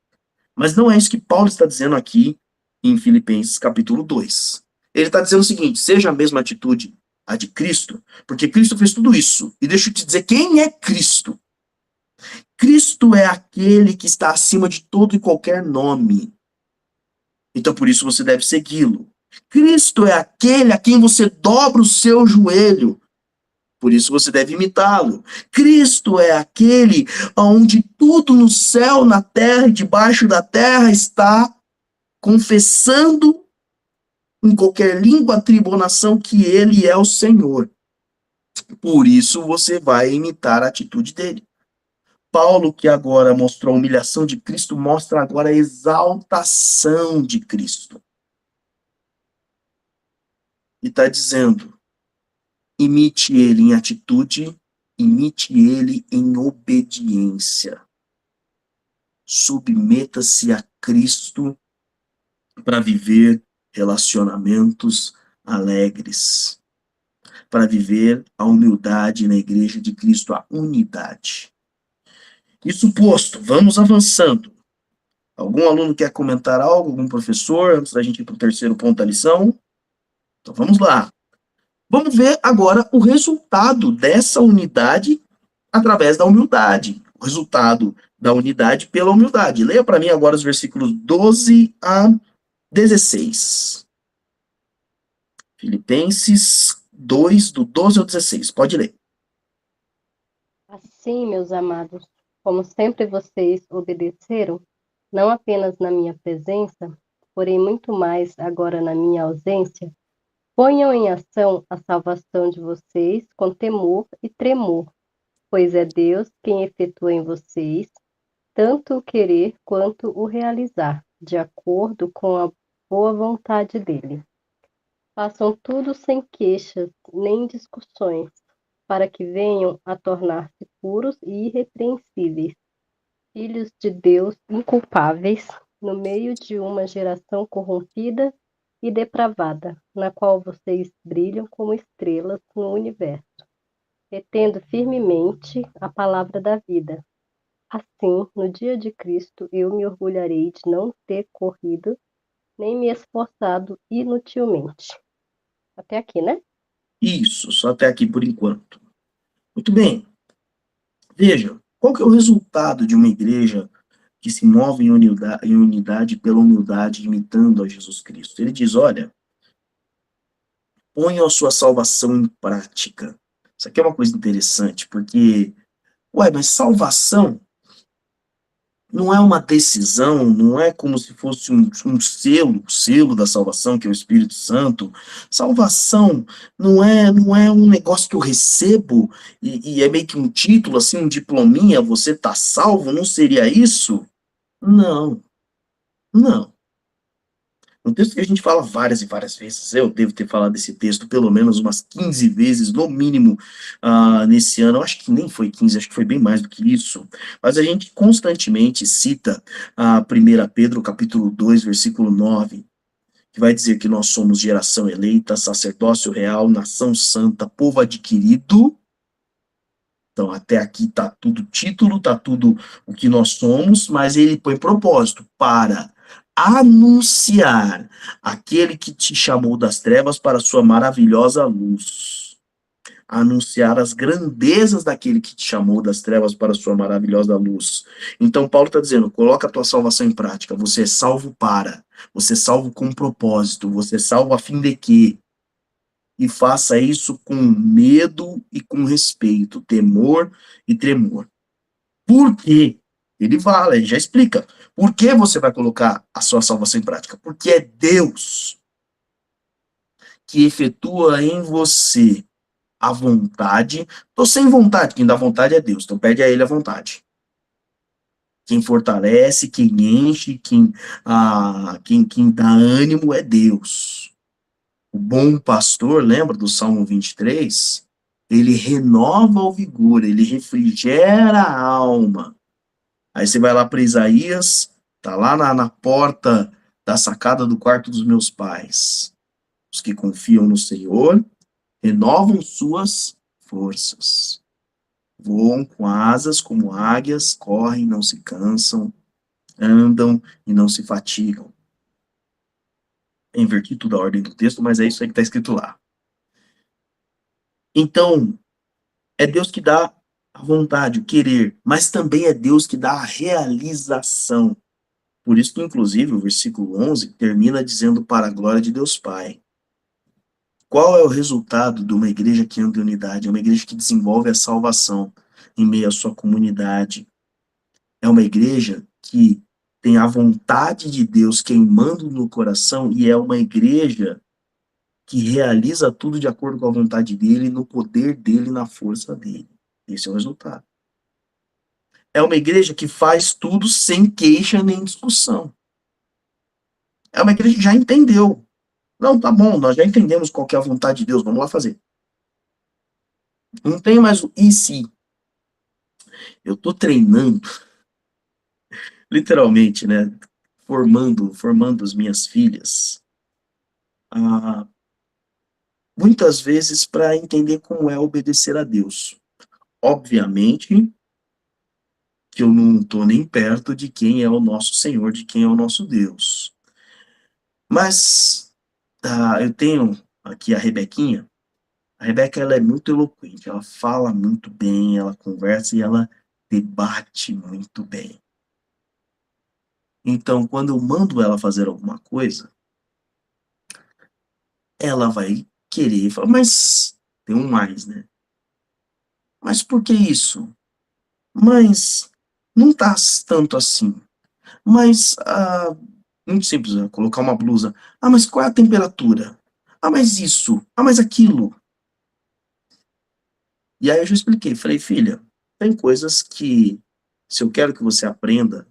Mas não é isso que Paulo está dizendo aqui em Filipenses capítulo 2. Ele está dizendo o seguinte: seja a mesma atitude a de Cristo, porque Cristo fez tudo isso. E deixa eu te dizer quem é Cristo. Cristo é aquele que está acima de todo e qualquer nome. Então por isso você deve segui-lo. Cristo é aquele a quem você dobra o seu joelho. Por isso você deve imitá-lo. Cristo é aquele onde tudo no céu, na terra e debaixo da terra está confessando em qualquer língua, tribo ou nação que ele é o Senhor. Por isso você vai imitar a atitude dele. Paulo, que agora mostrou a humilhação de Cristo, mostra agora a exaltação de Cristo. E está dizendo: imite ele em atitude, imite ele em obediência. Submeta-se a Cristo para viver relacionamentos alegres, para viver a humildade na igreja de Cristo, a unidade. Isso posto, vamos avançando. Algum aluno quer comentar algo? Algum professor, antes da gente ir para o terceiro ponto da lição? Então vamos lá. Vamos ver agora o resultado dessa unidade através da humildade. O resultado da unidade pela humildade. Leia para mim agora os versículos 12 a 16. Filipenses 2, do 12 ao 16. Pode ler. Assim, meus amados, como sempre vocês obedeceram, não apenas na minha presença, porém muito mais agora na minha ausência, ponham em ação a salvação de vocês com temor e tremor, pois é Deus quem efetua em vocês tanto o querer quanto o realizar, de acordo com a boa vontade dele. Façam tudo sem queixas nem discussões, para que venham a tornar-se puros e irrepreensíveis, filhos de Deus inculpáveis, no meio de uma geração corrompida e depravada, na qual vocês brilham como estrelas no universo, retendo firmemente a palavra da vida. Assim, no dia de Cristo, eu me orgulharei de não ter corrido, nem me esforçado inutilmente. Até aqui, né? Isso, só até aqui por enquanto. Muito bem. Veja, qual que é o resultado de uma igreja que se move em unidade pela humildade, imitando a Jesus Cristo? Ele diz, olha, ponham a sua salvação em prática. Isso aqui é uma coisa interessante, porque, mas salvação não é uma decisão, não é como se fosse um selo da salvação, que é o Espírito Santo. Salvação não é um negócio que eu recebo e é meio que um título, assim, um diplominha, você tá salvo, não seria isso? Não, não. Um texto que a gente fala várias e várias vezes, eu devo ter falado desse texto pelo menos umas 15 vezes, no mínimo, nesse ano. Eu acho que nem foi 15, acho que foi bem mais do que isso. Mas a gente constantemente cita a 1 Pedro, capítulo 2, versículo 9, que vai dizer que nós somos geração eleita, sacerdócio real, nação santa, povo adquirido. Então, até aqui está tudo título, está tudo o que nós somos, mas ele põe propósito para anunciar aquele que te chamou das trevas para a sua maravilhosa luz. Anunciar as grandezas daquele que te chamou das trevas para a sua maravilhosa luz. Então, Paulo está dizendo, coloca a tua salvação em prática. Você é salvo você é salvo com propósito, você é salvo a fim de quê? E faça isso com medo e com respeito, temor e tremor. Por quê? Ele fala, ele já explica. Por que você vai colocar a sua salvação em prática? Porque é Deus que efetua em você a vontade. Tô sem vontade, quem dá vontade é Deus, então pede a ele a vontade. Quem fortalece, quem enche, quem dá ânimo é Deus. O bom pastor, lembra do Salmo 23? Ele renova o vigor, ele refrigera a alma. Aí você vai lá para Isaías, tá lá na porta da sacada do quarto dos meus pais. Os que confiam no Senhor renovam suas forças. Voam com asas como águias, correm, não se cansam, andam e não se fatigam. Inverti tudo a ordem do texto, mas é isso aí que está escrito lá. Então, é Deus que dá a vontade, o querer, mas também é Deus que dá a realização. Por isso que, inclusive, o versículo 11 termina dizendo para a glória de Deus Pai. Qual é o resultado de uma igreja que anda em unidade? É uma igreja que desenvolve a salvação em meio à sua comunidade. É uma igreja que tem a vontade de Deus queimando no coração e é uma igreja que realiza tudo de acordo com a vontade dele, no poder dele, na força dele. Esse é o resultado. É uma igreja que faz tudo sem queixa nem discussão. É uma igreja que já entendeu. Não, tá bom, nós já entendemos qual que é a vontade de Deus, vamos lá fazer. Não tem mais o e se. Eu tô treinando, literalmente, né? Formando as minhas filhas. Muitas vezes para entender como é obedecer a Deus. Obviamente que eu não estou nem perto de quem é o nosso Senhor, de quem é o nosso Deus. Mas eu tenho aqui a Rebequinha. A Rebeca, ela é muito eloquente, ela fala muito bem, ela conversa e ela debate muito bem. Então, quando eu mando ela fazer alguma coisa, ela vai querer falar, mas tem um mais, né? Mas por que isso? Mas não tá tanto assim. Mas, muito simples, né? Colocar uma blusa. Ah, mas qual é a temperatura? Ah, mas isso. Ah, mas aquilo. E aí eu já expliquei. Falei, filha, tem coisas que, se eu quero que você aprenda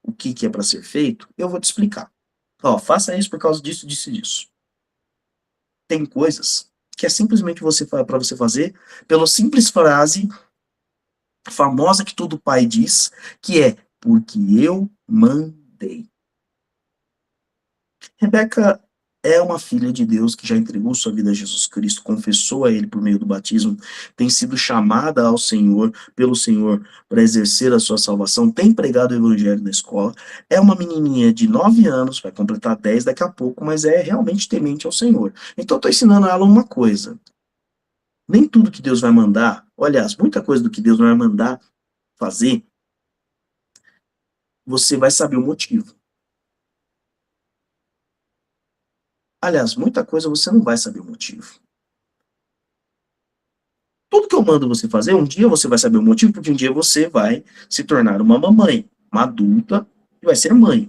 o que é para ser feito, eu vou te explicar. Ó, faça isso por causa disso, disso e disso. Tem coisas que é simplesmente para você fazer pela simples frase famosa que todo pai diz, que é porque eu mandei. Rebeca é uma filha de Deus que já entregou sua vida a Jesus Cristo, confessou a Ele por meio do batismo, tem sido chamada ao Senhor, pelo Senhor, para exercer a sua salvação, tem pregado o Evangelho na escola, é uma menininha de 9 anos, vai completar 10 daqui a pouco, mas é realmente temente ao Senhor. Então eu estou ensinando a ela uma coisa, nem tudo que Deus vai mandar, aliás, muita coisa do que Deus vai mandar fazer, você vai saber o motivo. Aliás, muita coisa você não vai saber o motivo. Tudo que eu mando você fazer, um dia você vai saber o motivo, porque um dia você vai se tornar uma mamãe, uma adulta, e vai ser mãe.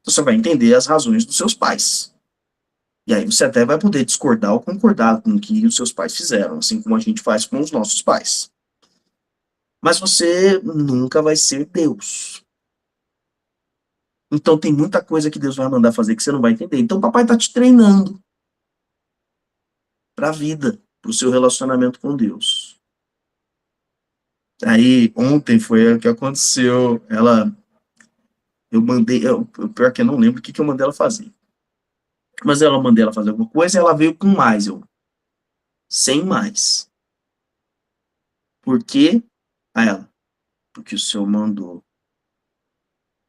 Você vai entender as razões dos seus pais. E aí você até vai poder discordar ou concordar com o que os seus pais fizeram, assim como a gente faz com os nossos pais. Mas você nunca vai ser Deus. Então tem muita coisa que Deus vai mandar fazer que você não vai entender. Então o papai está te treinando para a vida, para o seu relacionamento com Deus. Aí, ontem foi o que aconteceu. Eu mandei, pior que eu não lembro o que eu mandei ela fazer. Mas eu mandei ela fazer alguma coisa e ela veio com mais, sem mais. Por quê? Aí ela, porque o senhor mandou.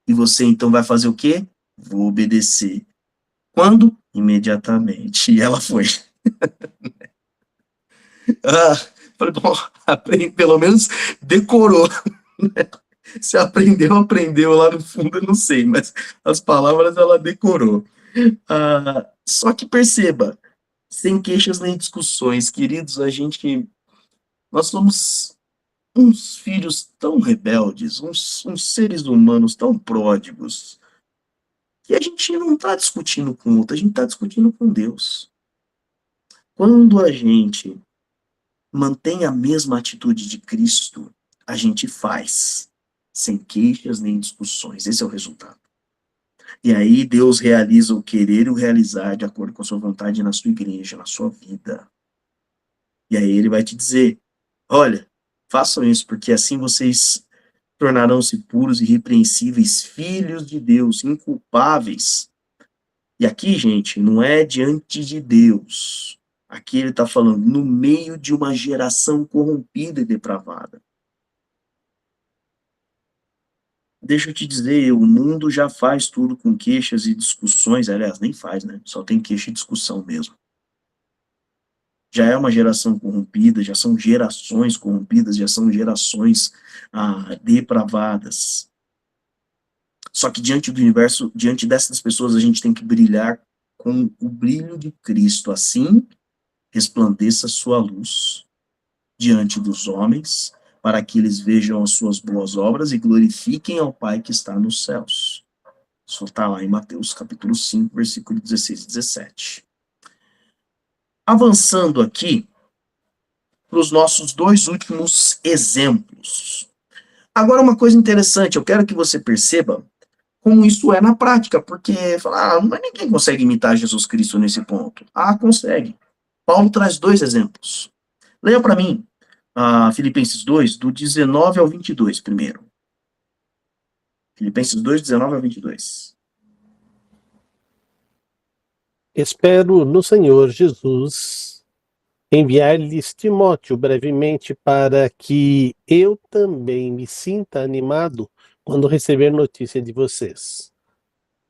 E você então vai fazer o quê? Vou obedecer. Quando? Imediatamente. E ela foi. Falei, bom, pelo menos decorou. Se aprendeu lá no fundo, eu não sei, mas as palavras ela decorou. Só que perceba, sem queixas nem discussões, queridos, nós somos uns filhos tão rebeldes, uns seres humanos tão pródigos, que a gente não está discutindo com outro, a gente está discutindo com Deus. Quando a gente mantém a mesma atitude de Cristo, a gente faz. sem queixas nem discussões. Esse é o resultado. E aí Deus realiza o querer e o realizar de acordo com a sua vontade na sua igreja, na sua vida. E aí ele vai te dizer, olha, façam isso, porque assim vocês tornarão-se puros e irrepreensíveis, filhos de Deus, inculpáveis. E aqui, gente, não é diante de Deus. Aqui ele está falando no meio de uma geração corrompida e depravada. Deixa eu te dizer, o mundo já faz tudo com queixas e discussões, aliás, nem faz, né? Só tem queixa e discussão mesmo. Já é uma geração corrompida, já são gerações corrompidas, já são gerações depravadas. Só que diante do universo, diante dessas pessoas, a gente tem que brilhar com o brilho de Cristo. Assim, resplandeça sua luz diante dos homens, para que eles vejam as suas boas obras e glorifiquem ao Pai que está nos céus. Isso está lá em Mateus capítulo 5, versículo 16 e 17. Avançando aqui para os nossos dois últimos exemplos. Agora, uma coisa interessante, eu quero que você perceba como isso é na prática, porque mas ninguém consegue imitar Jesus Cristo nesse ponto. Consegue. Paulo traz dois exemplos. Leia para mim, Filipenses 2, do 19 ao 22, primeiro. Filipenses 2, 19 ao 22. Espero no Senhor Jesus enviar-lhes Timóteo brevemente para que eu também me sinta animado quando receber notícia de vocês.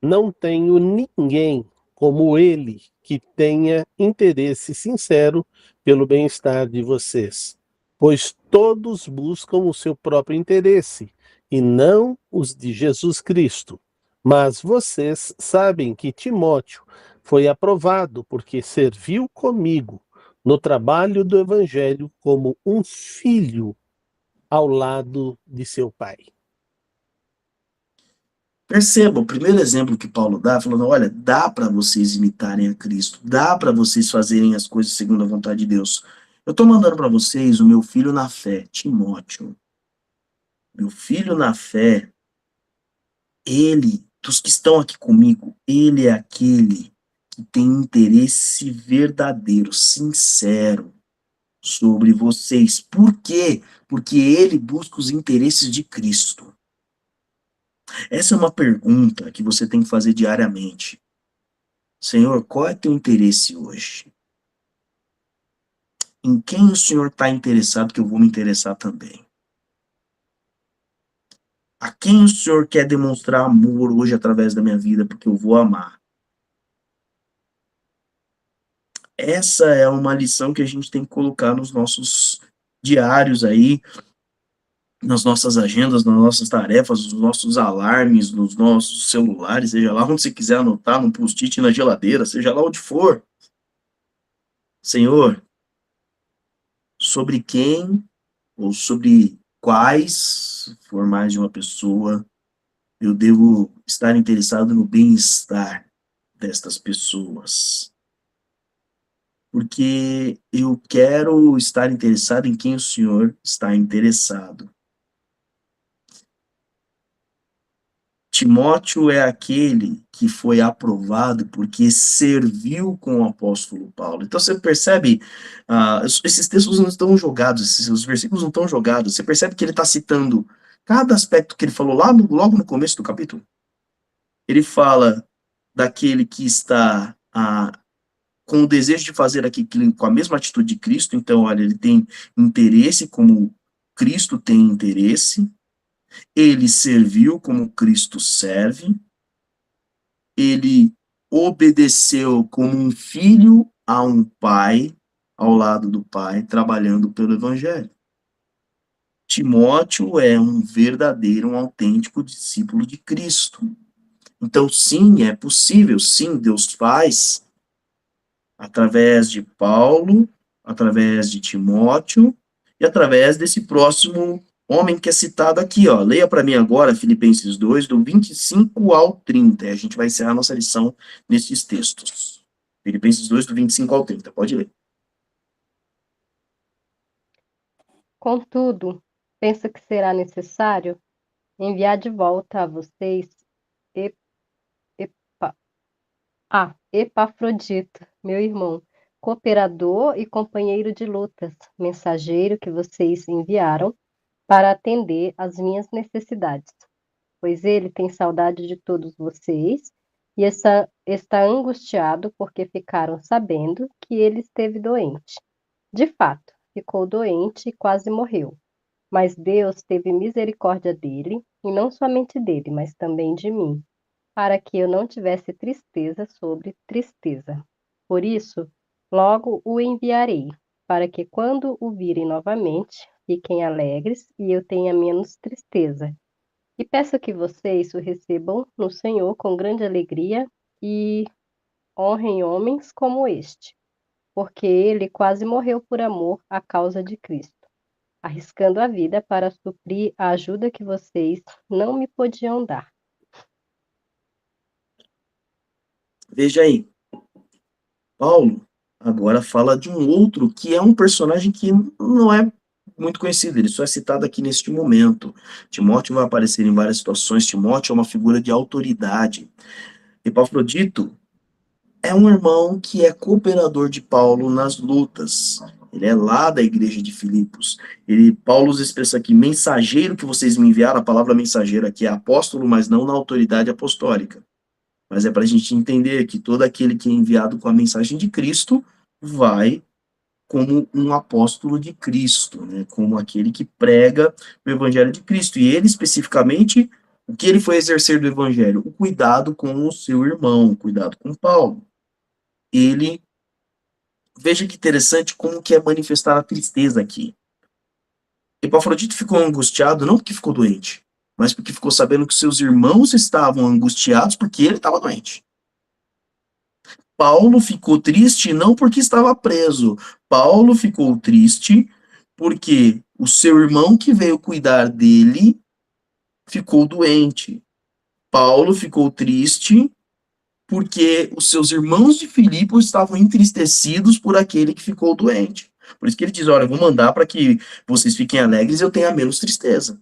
Não tenho ninguém como ele que tenha interesse sincero pelo bem-estar de vocês, pois todos buscam o seu próprio interesse e não os de Jesus Cristo. Mas vocês sabem que Timóteo foi aprovado porque serviu comigo no trabalho do Evangelho como um filho ao lado de seu pai. Perceba, o primeiro exemplo que Paulo dá, falando, olha, dá para vocês imitarem a Cristo, dá para vocês fazerem as coisas segundo a vontade de Deus. Eu estou mandando para vocês o meu filho na fé, Timóteo. Meu filho na fé, ele, dos que estão aqui comigo, ele é aquele que tem interesse verdadeiro, sincero sobre vocês. Por quê? Porque ele busca os interesses de Cristo. Essa é uma pergunta que você tem que fazer diariamente. Senhor, qual é teu interesse hoje? Em quem o Senhor está interessado que eu vou me interessar também? A quem o Senhor quer demonstrar amor hoje através da minha vida, porque eu vou amar? Essa é uma lição que a gente tem que colocar nos nossos diários aí, nas nossas agendas, nas nossas tarefas, nos nossos alarmes, nos nossos celulares, seja lá onde você quiser anotar, num post-it, na geladeira, seja lá onde for. Senhor, sobre quem ou sobre quais, se for mais de uma pessoa, eu devo estar interessado no bem-estar destas pessoas. Porque eu quero estar interessado em quem o Senhor está interessado. Timóteo é aquele que foi aprovado porque serviu com o apóstolo Paulo. Então você percebe, esses textos não estão jogados, os versículos não estão jogados. Você percebe que ele está citando cada aspecto que ele falou logo no começo do capítulo. Ele fala daquele que está com o desejo de fazer aquilo com a mesma atitude de Cristo. Então, olha, ele tem interesse como Cristo tem interesse. Ele serviu como Cristo serve. Ele obedeceu como um filho a um pai, ao lado do pai, trabalhando pelo evangelho. Timóteo é um verdadeiro, um autêntico discípulo de Cristo. Então, sim, é possível, sim, Deus faz através de Paulo, através de Timóteo e através desse próximo homem que é citado aqui, ó. Leia para mim agora Filipenses 2, do 25 ao 30. E a gente vai encerrar nossa lição nesses textos. Filipenses 2, do 25 ao 30. Pode ler. Contudo, pensa que será necessário, enviar de volta a vocês Epafrodito, meu irmão, cooperador e companheiro de lutas, mensageiro que vocês enviaram para atender às minhas necessidades, pois ele tem saudade de todos vocês e está angustiado porque ficaram sabendo que ele esteve doente. De fato, ficou doente e quase morreu. Mas Deus teve misericórdia dele, e não somente dele, mas também de mim, para que eu não tivesse tristeza sobre tristeza. Por isso, logo o enviarei, para que quando o virem novamente, fiquem alegres e eu tenha menos tristeza. E peço que vocês o recebam no Senhor com grande alegria e honrem homens como este, porque ele quase morreu por amor à causa de Cristo, arriscando a vida para suprir a ajuda que vocês não me podiam dar. Veja aí, Paulo agora fala de um outro que é um personagem que não é muito conhecido, ele só é citado aqui neste momento. Timóteo vai aparecer em várias situações, Timóteo é uma figura de autoridade. Epafrodito é um irmão que é cooperador de Paulo nas lutas. Ele é lá da igreja de Filipos. Paulo expressa aqui, mensageiro que vocês me enviaram, a palavra mensageiro aqui é apóstolo, mas não na autoridade apostólica. Mas é para a gente entender que todo aquele que é enviado com a mensagem de Cristo vai como um apóstolo de Cristo, né? Como aquele que prega o evangelho de Cristo. E ele, especificamente, o que ele foi exercer do evangelho? O cuidado com o seu irmão, o cuidado com Paulo. Ele, veja que interessante como que é manifestar a tristeza aqui. Epafrodito ficou angustiado não porque ficou doente, mas porque ficou sabendo que seus irmãos estavam angustiados porque ele estava doente. Paulo ficou triste não porque estava preso. Paulo ficou triste porque o seu irmão que veio cuidar dele ficou doente. Paulo ficou triste porque os seus irmãos de Filipe estavam entristecidos por aquele que ficou doente. Por isso que ele diz, olha, eu vou mandar para que vocês fiquem alegres e eu tenha menos tristeza.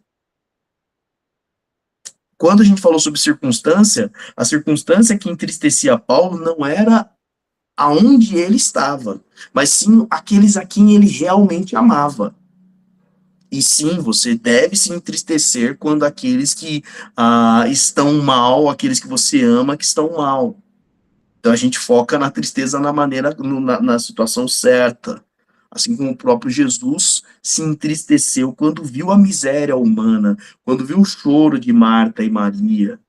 Quando a gente falou sobre circunstância, a circunstância que entristecia Paulo não era aonde ele estava, mas sim aqueles a quem ele realmente amava. E sim, você deve se entristecer quando aqueles que estão mal, aqueles que você ama, que estão mal. Então a gente foca na tristeza na maneira, na situação certa. Assim como o próprio Jesus se entristeceu quando viu a miséria humana, quando viu o choro de Marta e Maria.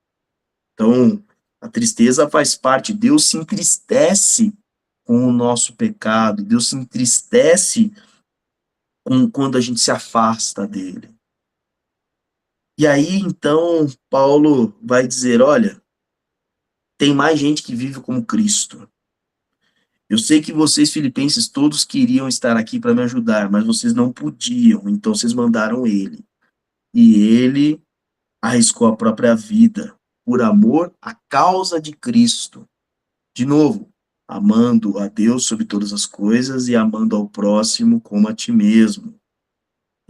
Então, a tristeza faz parte. Deus se entristece com o nosso pecado. Deus se entristece quando a gente se afasta dele. E aí, então, Paulo vai dizer, olha, tem mais gente que vive como Cristo. Eu sei que vocês, filipenses, todos queriam estar aqui para me ajudar, mas vocês não podiam, então vocês mandaram ele. E ele arriscou a própria vida por amor à causa de Cristo. De novo, amando a Deus sobre todas as coisas e amando ao próximo como a ti mesmo.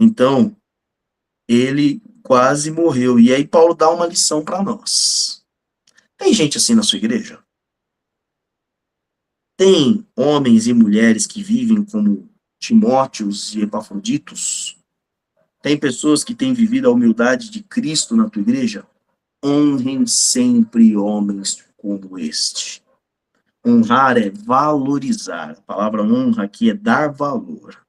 Então, ele quase morreu. E aí Paulo dá uma lição para nós. Tem gente assim na sua igreja? Tem homens e mulheres que vivem como Timóteos e Epafroditos? Tem pessoas que têm vivido a humildade de Cristo na tua igreja? Honrem sempre homens como este. Honrar é valorizar. A palavra honra aqui é dar valor.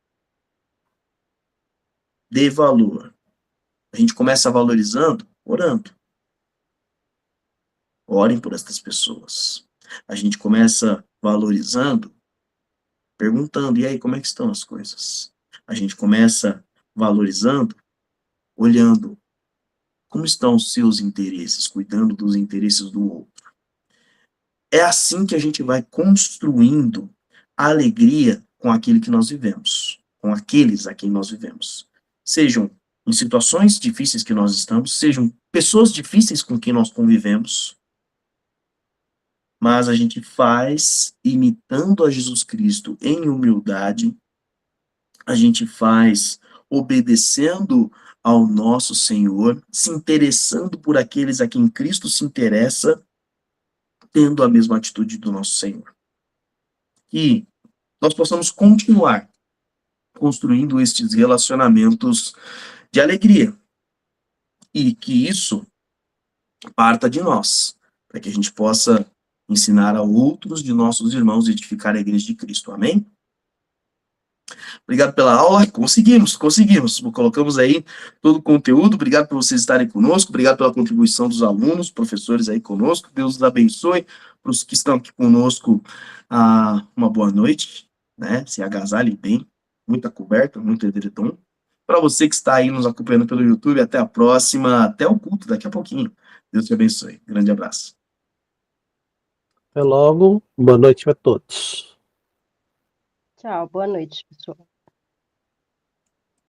Dê valor. A gente começa valorizando, orando. Orem por estas pessoas. A gente começa valorizando, perguntando, e aí, como é que estão as coisas? A gente começa valorizando, olhando como estão os seus interesses, cuidando dos interesses do outro. É assim que a gente vai construindo a alegria com aquilo que nós vivemos, com aqueles a quem nós vivemos. Sejam em situações difíceis que nós estamos, sejam pessoas difíceis com quem nós convivemos, mas a gente faz imitando a Jesus Cristo em humildade, a gente faz obedecendo ao nosso Senhor, se interessando por aqueles a quem Cristo se interessa, tendo a mesma atitude do nosso Senhor. Que nós possamos continuar construindo estes relacionamentos de alegria e que isso parta de nós, para que a gente possa ensinar a outros de nossos irmãos e edificar a igreja de Cristo. Amém? Obrigado pela aula. Conseguimos. Colocamos aí todo o conteúdo. Obrigado por vocês estarem conosco. Obrigado pela contribuição dos alunos, professores aí conosco. Deus os abençoe. Para os que estão aqui conosco, uma boa noite, né? Se agasalhem bem. Muita coberta, muito edredom. Para você que está aí nos acompanhando pelo YouTube, até a próxima. Até o culto daqui a pouquinho. Deus te abençoe. Grande abraço. Até logo. Boa noite a todos. Tchau, boa noite, pessoal.